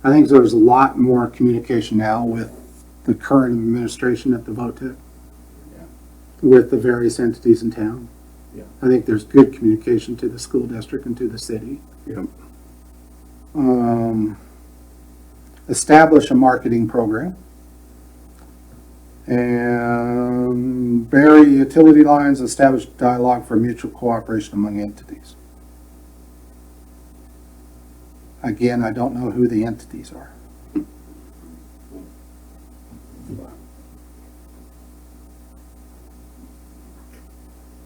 B: I think there's a lot more communication now with the current administration at the VOTEC, with the various entities in town.
A: Yeah.
B: I think there's good communication to the school district and to the city.
A: Yep.
B: Establish a marketing program. And bury utility lines, establish dialogue for mutual cooperation among entities. Again, I don't know who the entities are.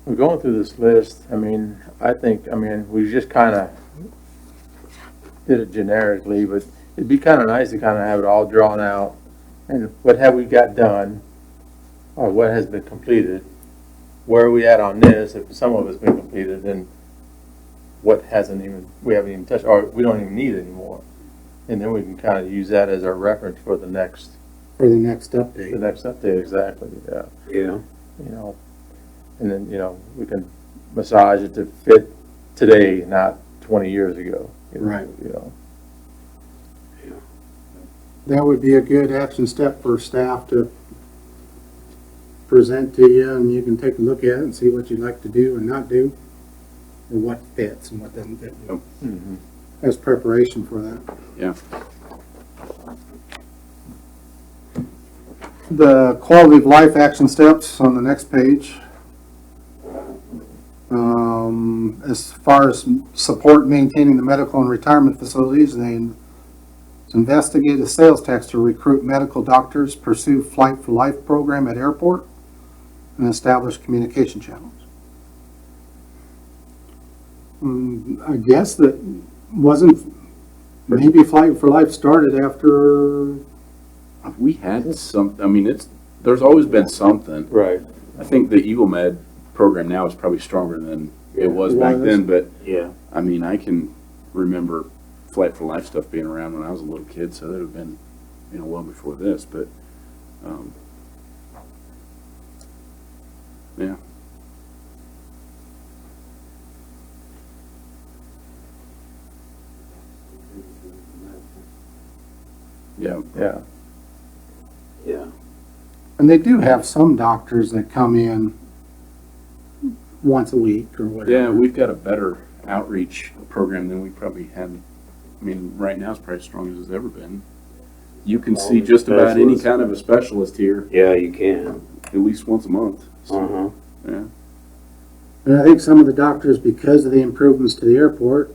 E: We're going through this list, I mean, we just kinda did it generically, but it'd be kinda nice to kinda have it all drawn out. And what have we got done, or what has been completed? Where are we at on this, if some of it's been completed, and what we haven't even touched, or we don't even need anymore? And then we can kinda use that as our reference for the next
B: update.
E: exactly, yeah.
C: Yeah.
E: You know, and then, we can massage it to fit today, not 20 years ago.
B: Right.
E: You know,
B: That would be a good action step for staff to present to you, and you can take a look at it and see what you'd like to do and not do, or what fits and what doesn't fit.
A: Yep.
B: As preparation for that.
A: Yeah.
B: The quality of life action steps on the next page. As far as support maintaining the medical and retirement facilities, they investigate a sales tax to recruit medical doctors, pursue Flight for Life program at airport, and establish communication channels. I guess that maybe Flight for Life started after.
A: We had there's always been something.
E: right.
A: I think the Eagle Med program now is probably stronger than it was
B: It
A: back
B: was.
A: then, but
C: Yeah.
A: I mean, I can remember Flight for Life stuff being around when I was a little kid, so that would have been, well before this, but, yeah. Yeah.
E: Yeah.
C: Yeah.
B: And they do have some doctors that come in once a week or whatever.
A: Yeah, we've got a better outreach program than we probably had. I mean, right now it's probably as strong as it's ever been. You can see just about any kind of a specialist here
C: Yeah, you can.
A: at least once a month. So,
C: Uh-huh.
A: yeah.
B: And I think some of the doctors, because of the improvements to the airport,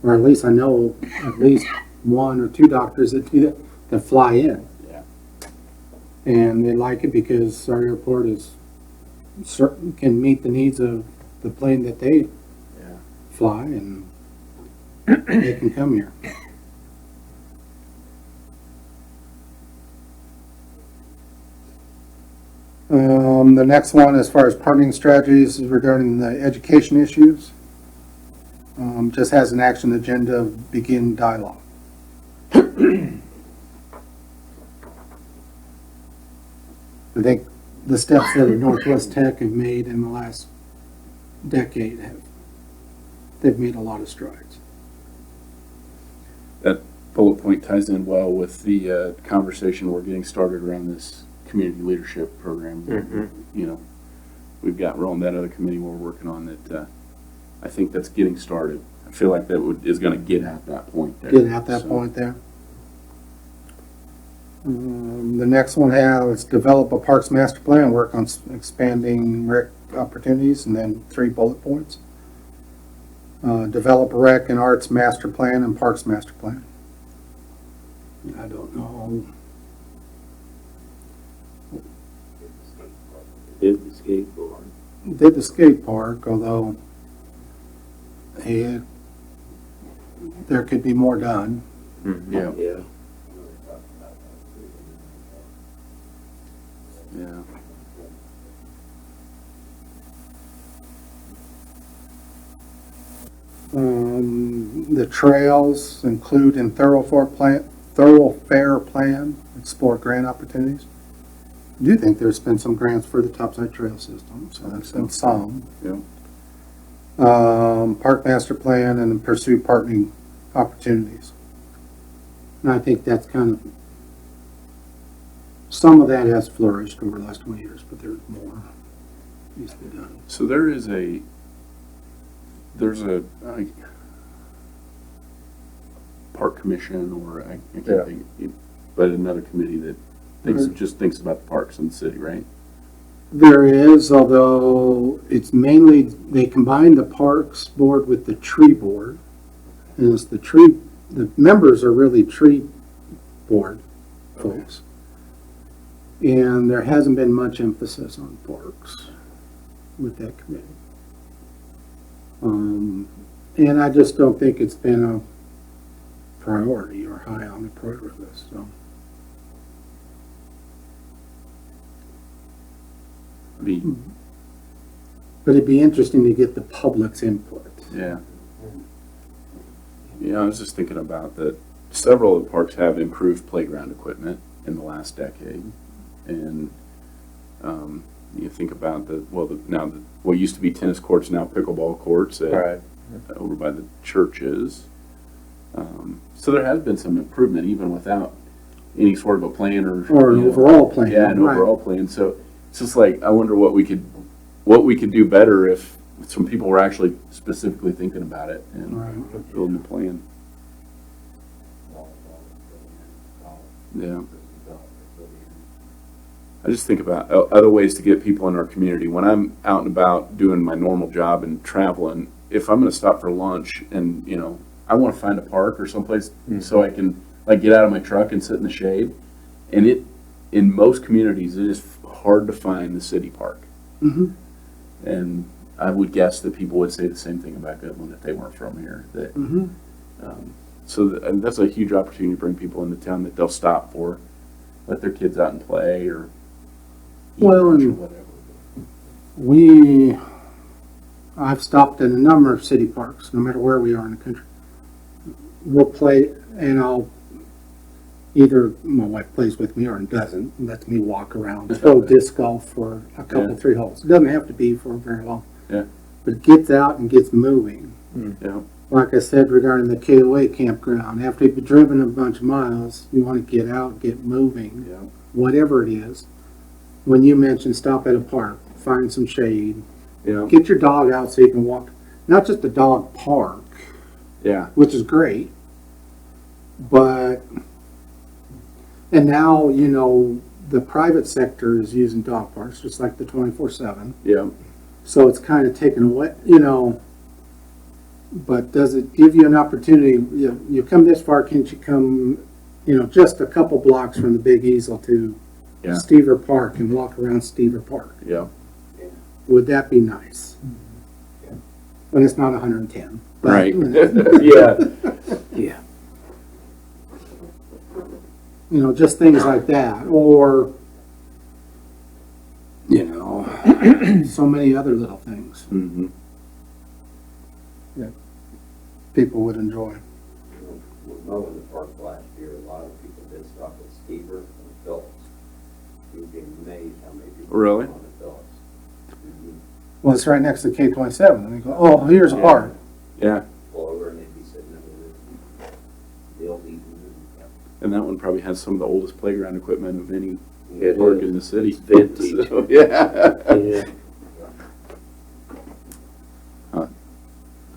B: or at least I know at least one or two doctors that do that fly in.
A: Yeah.
B: And they like it because our airport is certain, can meet the needs of the plane that they
A: Yeah.
B: fly, and they can come here. The next one, as far as partnering strategies, is regarding the education issues. Just has an action agenda, begin dialogue. I think the steps that Northwest Tech have made in the last decade they've made a lot of strides.
A: That bullet point ties in well with the conversation we're getting started around this community leadership program.
E: Mhm.
A: We've got rolling that other committee we're working on that. I think that's getting started. I feel like that is going to get at that point there.
B: Getting at that
A: So,
B: point there. The next one has develop a parks master plan, work on expanding rec opportunities, and then 3 bullet points. Develop a rec and arts master plan and parks master plan. I don't know.
C: Did the skateboard.
B: Did the skate park, although there could be more done.
A: Yeah.
C: Yeah.
A: Yeah.
B: The trails include in thoroughfare plan, explore grant opportunities. I do think there's been some grants for the topside trail system, so there's been some.
A: Yeah.
B: Park master plan and pursue partnering opportunities. And I think that's kind of, some of that has flourished over the last 20 years, but there's more needs to be done.
A: So there's a park commission, or I can't
E: Yeah.
A: think, but another committee that just thinks about the parks in the city, right?
B: There is, although it's mainly, they combine the parks board with the tree board. And it's the members are really tree board folks. And there hasn't been much emphasis on parks with that committee. And I just don't think it's been a priority or high on the priority list, so. But it'd be interesting to get the public's input.
A: Yeah. Yeah, I was just thinking about that several of the parks have improved playground equipment in the last decade. And you think about what used to be tennis courts, now pickleball courts
E: Right.
A: over by the churches. So there has been some improvement even without any sort of a plan or
B: Or an overall plan.
A: Yeah, an
B: right.
A: overall plan. So it's just like, I wonder what we could do better if some people were actually specifically thinking about it and
B: Right.
A: building a plan. Yeah. I just think about other ways to get people in our community. When I'm out and about doing my normal job and traveling, if I'm going to stop for lunch and, I want to find a park or someplace so I can get out of my truck and sit in the shade. And in most communities, it is hard to find the city park.
B: Mm-hmm.
A: And I would guess that people would say the same thing about Goodland if they weren't from here. That,
B: Mm-hmm.
A: and that's a huge opportunity to bring people into town that they'll stop for, let their kids out and play or eat
B: Well,
A: lunch or
B: and-
A: whatever.
B: I've stopped in a number of city parks, no matter where we are in the country. We'll play, and either my wife plays with me or doesn't, and lets me walk around, throw disc golf for a couple,
A: Yeah.
B: 3 holes. It doesn't have to be for very long.
A: Yeah.
B: But it gets out and gets moving.
A: Yeah.
B: Like I said regarding the KOA campground, after you've driven a bunch of miles, you want to get out, get moving,
A: Yeah.
B: whatever it is. When you mentioned stop at a park, find some shade,
A: Yeah.
B: get your dog out so you can walk, not just a dog park,
A: Yeah.
B: which is great, but, and now, the private sector is using dog parks, just like the 24/7.
A: Yeah.
B: So it's kind of taken away, but does it give you an opportunity? You come this far, can't you come, just a couple blocks from the Big Easel to
A: Yeah.
B: Stever Park and walk around Stever Park?
A: Yeah.
B: Would that be nice? When it's not 110. but-
A: Right.
C: Yeah. Yeah.
B: Just things like that, or, so many other little things
A: Mm-hmm.
B: people would enjoy.
F: Well, in the park last year, a lot of people did stop at Stever and Phillips. You'd be amazed how many people.
A: Really?
F: went to Phillips. Mhm.
B: Well, it's right next to K-27, and they go, oh, here's a
A: Yeah.
B: park.
A: Yeah.
F: Pull over and they'd be sitting over there, they'll eating
A: And that one probably has some of the oldest playground equipment of any
C: It
A: park
C: is.
A: in the city.
C: It's vintage.
A: So, yeah.
C: Yeah.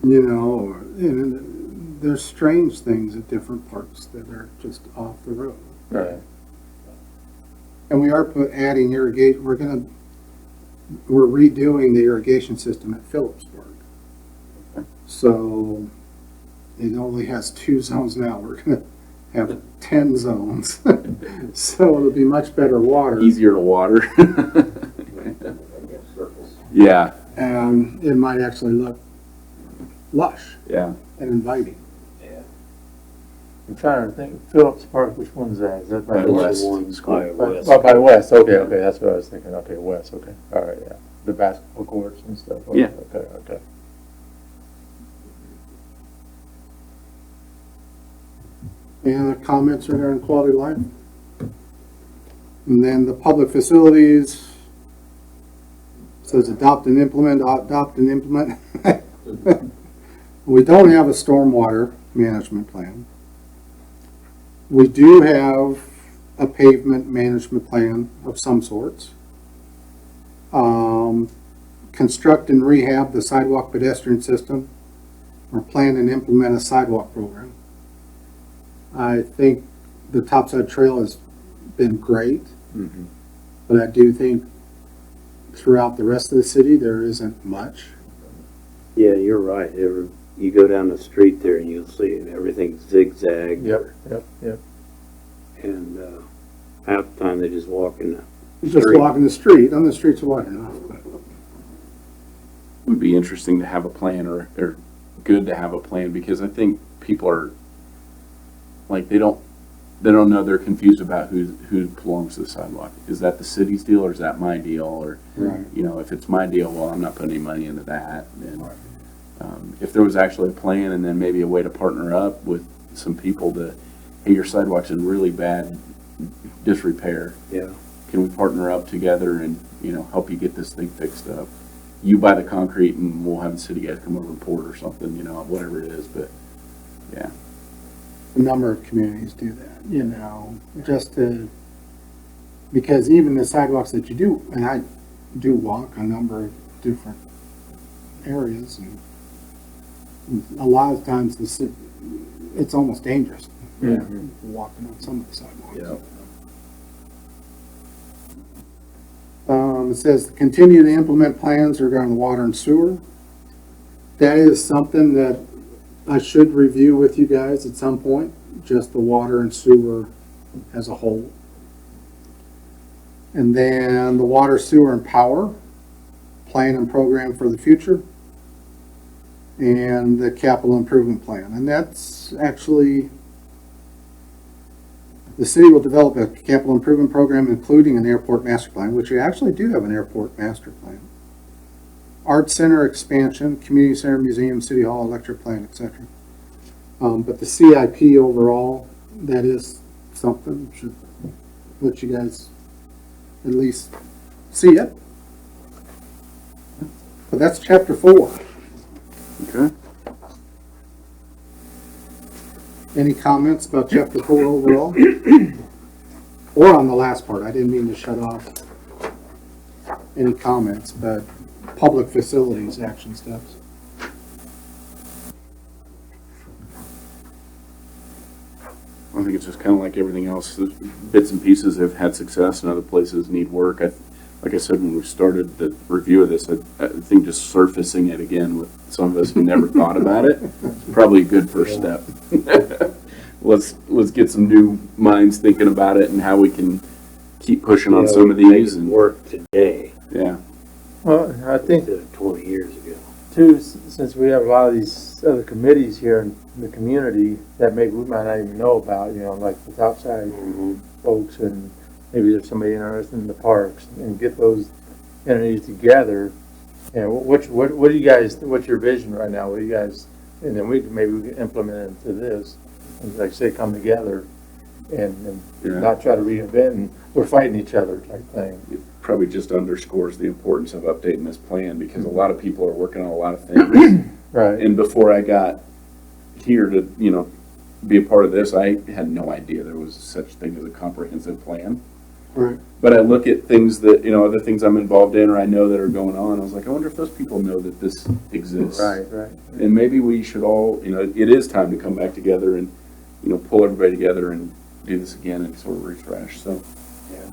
B: And there's strange things at different parks that are just off the road.
E: Right.
B: And we are adding irrigation, we're redoing the irrigation system at Phillipsburg. So it only has 2 zones now. We're gonna have 10 zones. So it'll be much better water.
A: Easier to water.
F: I guess circles.
A: Yeah.
B: And it might actually look lush
A: Yeah.
B: and inviting.
F: Yeah.
E: I'm trying to think, Phillips Park, which one's that? Is that by
A: By
E: the
A: West.
E: west?
C: One by West.
E: By West, okay, that's what I was thinking, okay, West, okay, all right, yeah. The basketball courts and stuff. Okay,
A: Yeah.
E: Okay.
B: Any other comments regarding quality of life? And then the public facilities says adopt and implement. We don't have a stormwater management plan. We do have a pavement management plan of some sorts. Construct and rehab the sidewalk pedestrian system, or plan and implement a sidewalk program. I think the Topside Trail has been great, but I do think throughout the rest of the city there isn't much.
C: Yeah, you're right. You go down the street there and you'll see everything zigzag.
E: Yep.
C: And half the time they just walk in the
B: Just
C: street.
B: walking the street, on the streets are wide enough.
A: Would be interesting to have a plan, or good to have a plan, because I think people are like they don't know, they're confused about who belongs to the sidewalk. Is that the city's deal, or is that my deal? Or
B: Right.
A: if it's my deal, well, I'm not putting any money into that. And if there was actually a plan, and then maybe a way to partner up with some people to, hey, your sidewalk's in really bad disrepair.
C: Yeah.
A: Can we partner up together and help you get this thing fixed up? You buy the concrete, and we'll have the city guys come over and pour it or something. Whatever it is. But yeah.
B: A number of communities do that, just to, because even the sidewalks that you do, and I do walk a number of different areas, and a lot of times it's almost dangerous, walking on some of the sidewalks. It says continue to implement plans regarding water and sewer. That is something that I should review with you guys at some point, just the water and sewer as a whole. And then the water, sewer, and power plan and program for the future. And the capital improvement plan. And that's actually, the city will develop a capital improvement program including an airport master plan, which we actually do have an airport master plan. Art center expansion, community center, museum, city hall, electric plant, etc. But the CIP overall, that is something, should let you guys at least see it. But that's chapter 4.
A: Okay.
B: Any comments about chapter 4 overall? Or on the last part? I didn't mean to shut off any comments, but public facilities action steps.
A: I think it's just kind of like everything else. There's bits and pieces have had success, and other places need work. Like I said when we started the review of this, I think just surfacing it again with some of us who never thought about it is probably a good first step. Let's get some new minds thinking about it and how we can keep pushing on some of
C: Make
A: these.
C: it
A: And
C: work today
A: yeah,
E: Well, I think
C: instead of 20 years ago.
E: too, since we have a lot of these other committees here in the community that maybe we might not even know about, like the Topside folks, and maybe there's somebody interested in the parks, and get those entities together. What do you guys, what's your vision right now? What do you guys, and then we can implement it into this, and like I say, come together and
A: Yeah.
E: not try to reinvent, and we're fighting each other type thing.
A: it probably just underscores the importance of updating this plan, because a lot of people are working on a lot of things.
E: Right.
A: And before I got here to, be a part of this, I had no idea there was such thing as a comprehensive plan.
B: Right.
A: But I look at things that, other things I'm involved in or I know that are going on. I was like, I wonder if those people know that this exists.
E: Right.
A: And maybe we should all, it is time to come back together and, pull everybody together and do this again and sort of refresh. So, yeah.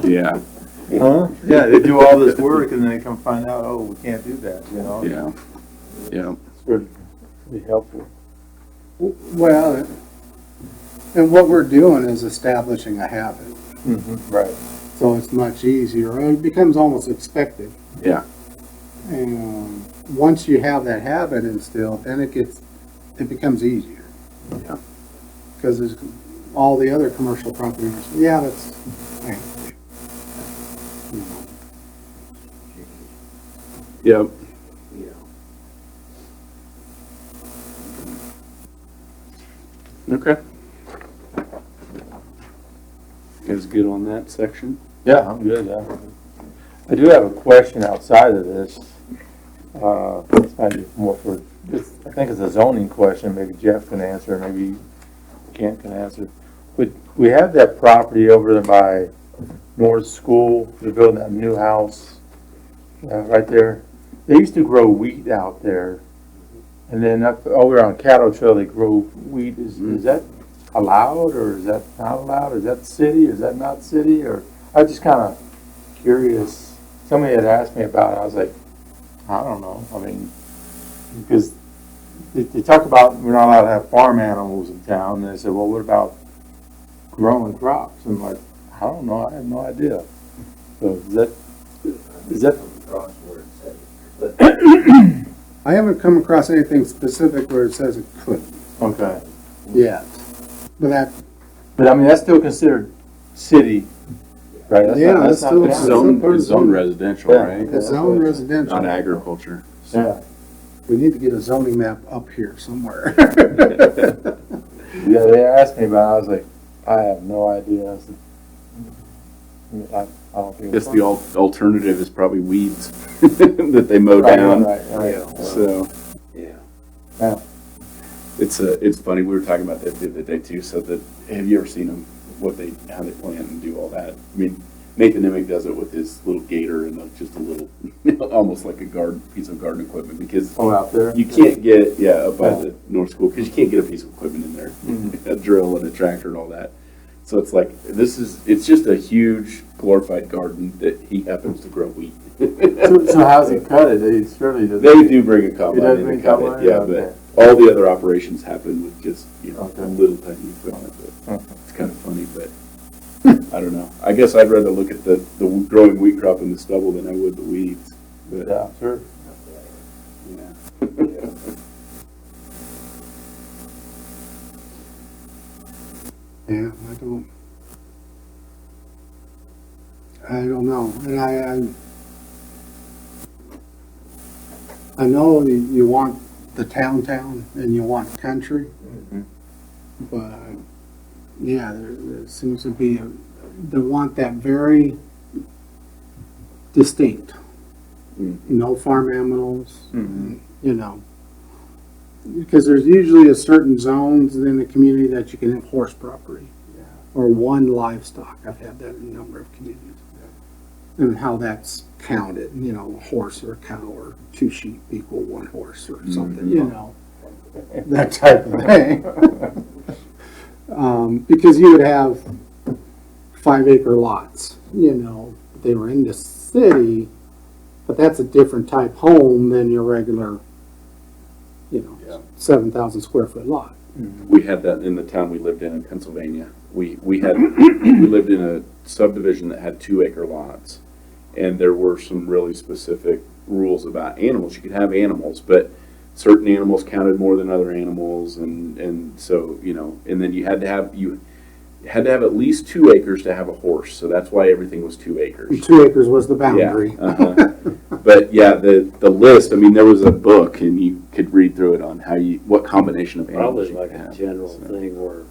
A: Yeah.
E: Huh? Yeah, they do all this work and then they come find out, oh, we can't do that,
A: Yeah. Yeah.
E: It's really helpful.
B: Well, And what we're doing is establishing a habit,
E: Right.
B: so it's much easier. It becomes almost expected.
A: Yeah.
B: And once you have that habit instilled, then it becomes easier.
A: Yeah.
B: Because there's all the other commercial properties, yeah, that's, hey, you know.
A: Yep.
F: You know,
A: Okay. You guys good on that section?
E: Yeah, I'm good, yeah. I do have a question outside of this. This might be more for, I think it's a zoning question, maybe Jeff can answer, maybe Kent can answer. But we have that property over there by North School, they're building that new house, right there. They used to grow wheat out there. And then up over on Cattle Trail, they grow wheat. Is that allowed, or is that not allowed? Is that city, is that not city? Or I was just kind of curious. Somebody had asked me about it. I was like, I don't know. I mean, because they talk about we're not allowed to have farm animals in town. And they said, well, what about growing crops? And I'm like, I don't know. I have no idea. So is that
F: come across where it says, but
B: I haven't come across anything specific where it says it couldn't
E: okay?
B: yet. But
E: But I mean, that's still considered city, right? That's
B: Yeah,
E: not,
B: that's
E: not
B: still-
E: town.
A: It's zone residential,
E: Yeah.
A: right?
B: it's zone residential.
A: Not agriculture.
E: Yeah.
B: We need to get a zoning map up here somewhere.
E: Yeah, they asked me about it. I was like, I have no idea. I said, I don't think
A: Guess the alternative is probably weeds that they mow
E: Right,
A: down.
E: right, right.
C: Yeah, well,
A: So
C: yeah.
E: Yeah.
A: it's funny. We were talking about that the other day too. So that have you ever seen them? How they plant and do all that? I mean, Nathan Nimick does it with his little gator and just a little, almost like a piece of garden equipment because
E: Oh, out there?
A: you can't get up by the North School because you can't get a piece of equipment in there,
E: Mhm.
A: a drill and a tractor and all that. So it's like it's just a huge glorified garden that he happens to grow wheat.
E: So how's he cut it? They surely does.
A: They do bring a
E: He
A: combine
E: does
A: in
E: bring
A: and cut
E: combine?
A: it, yeah,
E: Okay.
A: but all the other operations happen with just
E: Okay.
A: little tiny equipment. But
E: Okay.
A: it's kind of funny, but I don't know. I guess I'd rather look at the growing wheat crop in the stubble than I would the weeds. But
E: Yeah, sure.
A: yeah.
B: Yeah, I don't know. And I know you want the town and you want country, but yeah, there seems to be they want that very distinct.
A: Mm.
B: No farm animals,
A: Mhm.
B: you know. Because there's usually a certain zones in the community that you can have horse property or one livestock. I've had that in a number of communities. And how that's counted, a horse or a cow or 2 sheep equal 1 horse or something, that type of thing. Because you would have 5-acre lots, they were in the city, but that's a different type home than your regular, 7,000 square foot lot.
A: We had that in the town we lived in Pennsylvania. We lived in a subdivision that had 2-acre lots, and there were some really specific rules about animals. You could have animals, but certain animals counted more than other animals, and so and then you had to have at least 2 acres to have a horse. So that's why everything was 2 acres.
B: 2 acres was the boundary.
A: Yeah, but yeah, the list. I mean, there was a book, and you could read through it on what combination of animals
C: Probably
A: you
C: like
A: could
C: a
A: have.
C: general
A: So,
C: thing where,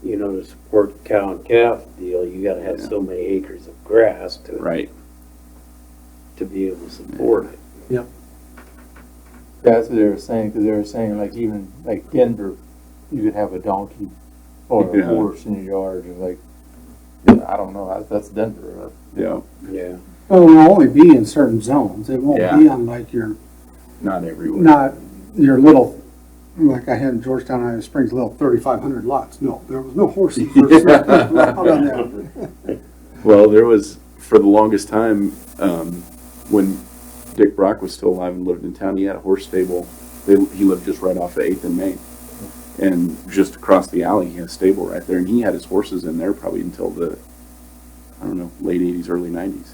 C: to support the cow and calf deal, you gotta have
A: Yeah.
C: so many acres of grass
A: Right.
C: to be able to support it.
E: That's what they were saying, because they were saying like even like Denver, you could have a donkey or a
A: Yeah.
E: horse in your yard. You're like, I don't know, that's Denver.
A: Yeah.
C: Yeah.
B: Well, it will only be in certain zones. It won't
A: Yeah.
B: be on like
A: Not everywhere.
B: not your little, like I had in Georgetown, Iowa Springs, little 3,500 lots. No, there was no horses. Out on that.
A: Well, there was for the longest time when Dick Brock was still alive and lived in town. He had a horse stable. He lived just right off of 8th and Main, And just across the alley, he has a stable right there, and he had his horses in there probably until the, I don't know, late 80s, early 90s.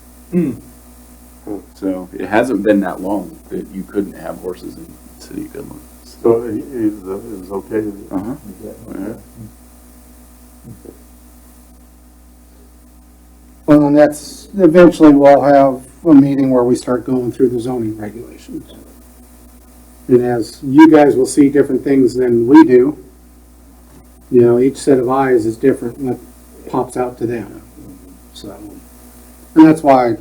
A: So it hasn't been that long that you couldn't have horses in the city of Goodland.
E: So it was okay?
A: Uh-huh. Yeah.
B: Well, and that's, eventually we'll have a meeting where we start going through the zoning regulations. And as you guys will see different things than we do, you know, each set of eyes is different what pops out to them. So, and that's why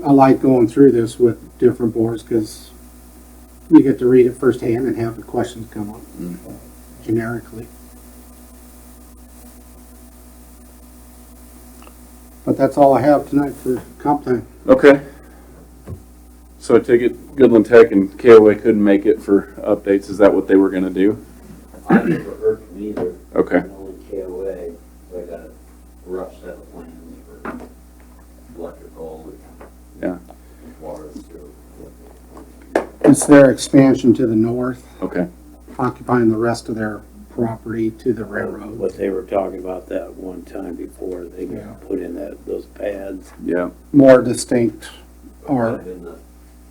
B: I like going through this with different boards, because you get to read it firsthand and have the questions come up generically. But that's all I have tonight for comp plan.
A: Okay. So I take it Goodland Tech and KOA couldn't make it for updates. Is that what they were going to do?
F: I've never heard from either.
A: Okay.
F: Only KOA, so I got a rough set of plans for electrical and
A: Yeah.
F: water and sewer.
B: It's their expansion to the north,
A: Okay.
B: occupying the rest of their property to the railroad.
C: What they were talking about that one time before they
B: Yeah.
C: put in those pads.
A: Yeah.
B: More distinct, or,
F: In the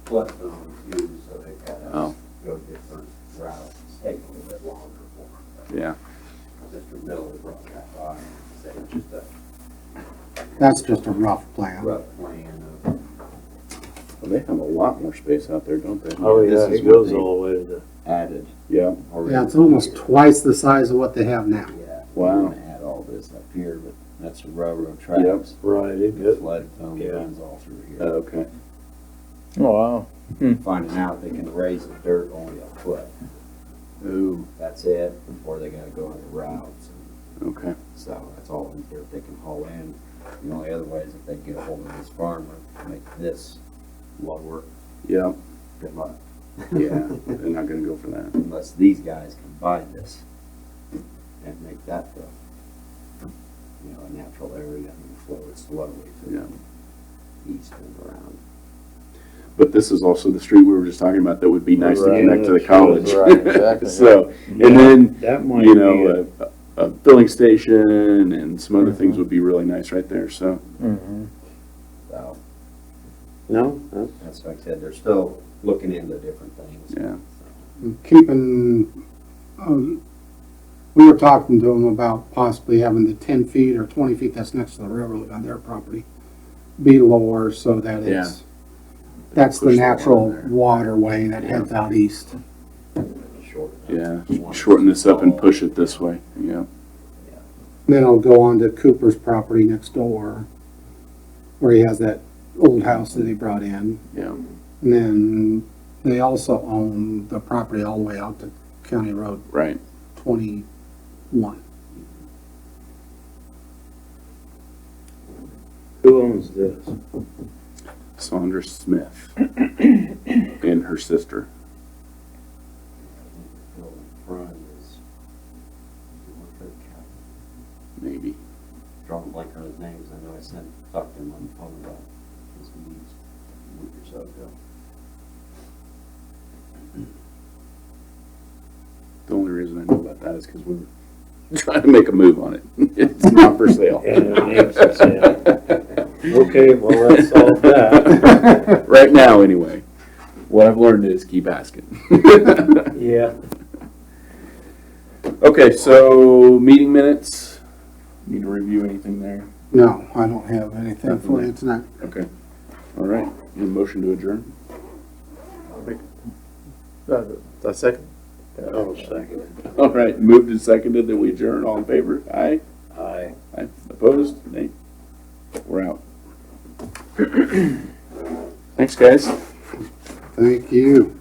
F: flood zone too, so they've got
A: Oh.
F: to go different routes. It's taking a little bit longer for them.
A: Yeah.
F: Mr. Miller brought that by and said it's just a
B: that's just a rough plan.
F: rough plan of
A: Well, they have a lot more space out there, don't they?
C: Oh,
F: This
C: yeah,
F: is
C: it
F: what
C: goes
F: they-
C: all the way to the,
F: added
A: Yeah.
F: already.
B: Yeah, it's almost twice the size of what they have now.
F: Yeah.
A: Wow.
F: We're gonna add all this up here, but that's the railroad tracks.
C: right, it
F: The
C: goes,
F: flood zone
C: Yeah.
F: runs all through here.
A: Okay.
E: Oh, wow.
F: Finding out they can raise the dirt only a foot.
A: Ooh.
F: That's it, before they gotta go into routes.
A: Okay.
F: So that's all in dirt they can haul in. The only other way is if they get a hold of this farmer, make this lower.
A: Yeah.
F: Good luck.
A: Yeah. They're not going to go for that.
F: Unless these guys can buy this and make that the, a natural area and flow it slowly to
A: Yeah.
F: the east and around.
A: But this is also the street we were just talking about that would be nice to
C: Right.
A: connect to the
C: Sure.
A: college.
E: Right, exactly.
A: So,
C: Yeah,
A: and then,
C: that might
A: you
C: be
A: know, a filling station and some other things would be really nice right there. So,
E: Mm-hmm.
F: So
C: no,
F: that's like I said, they're still looking into different things.
A: yeah.
B: Keeping, we were talking to them about possibly having the 10 feet or 20 feet that's next to the railroad on their property be lower so that it's, that's the
A: Push that
B: natural
A: one there.
B: waterway that heads out east.
F: Short.
A: Yeah. Shorten this up and push it this way. Yeah.
B: Then I'll go on to Cooper's property next door, where he has that old house that he brought in.
A: Yeah.
B: And then they also own the property all the way out to County Road
A: Right.
B: 21.
C: who owns this?
A: Saundra Smith and her sister.
F: Building front is,
A: Maybe.
F: drawing a blank on his name, 'cause I know I talked to him on the phone about his needs a week or so ago.
A: The only reason I know about that is because we were trying to make a move on it. It's not for sale.
C: And their names are said. Okay, well, let's solve that.
A: Right now, anyway. What I've learned is keep asking.
C: Yeah.
A: Okay, so meeting minutes. Need to review anything there?
B: No, I don't have anything for you tonight.
A: Okay. All right. Need a motion to adjourn?
E: A second?
C: Oh, second.
A: All right. Moved and seconded that we adjourn. All in favor? Aye.
C: Aye.
A: Aye. Opposed? Nay. We're out. Thanks, guys.
B: Thank you.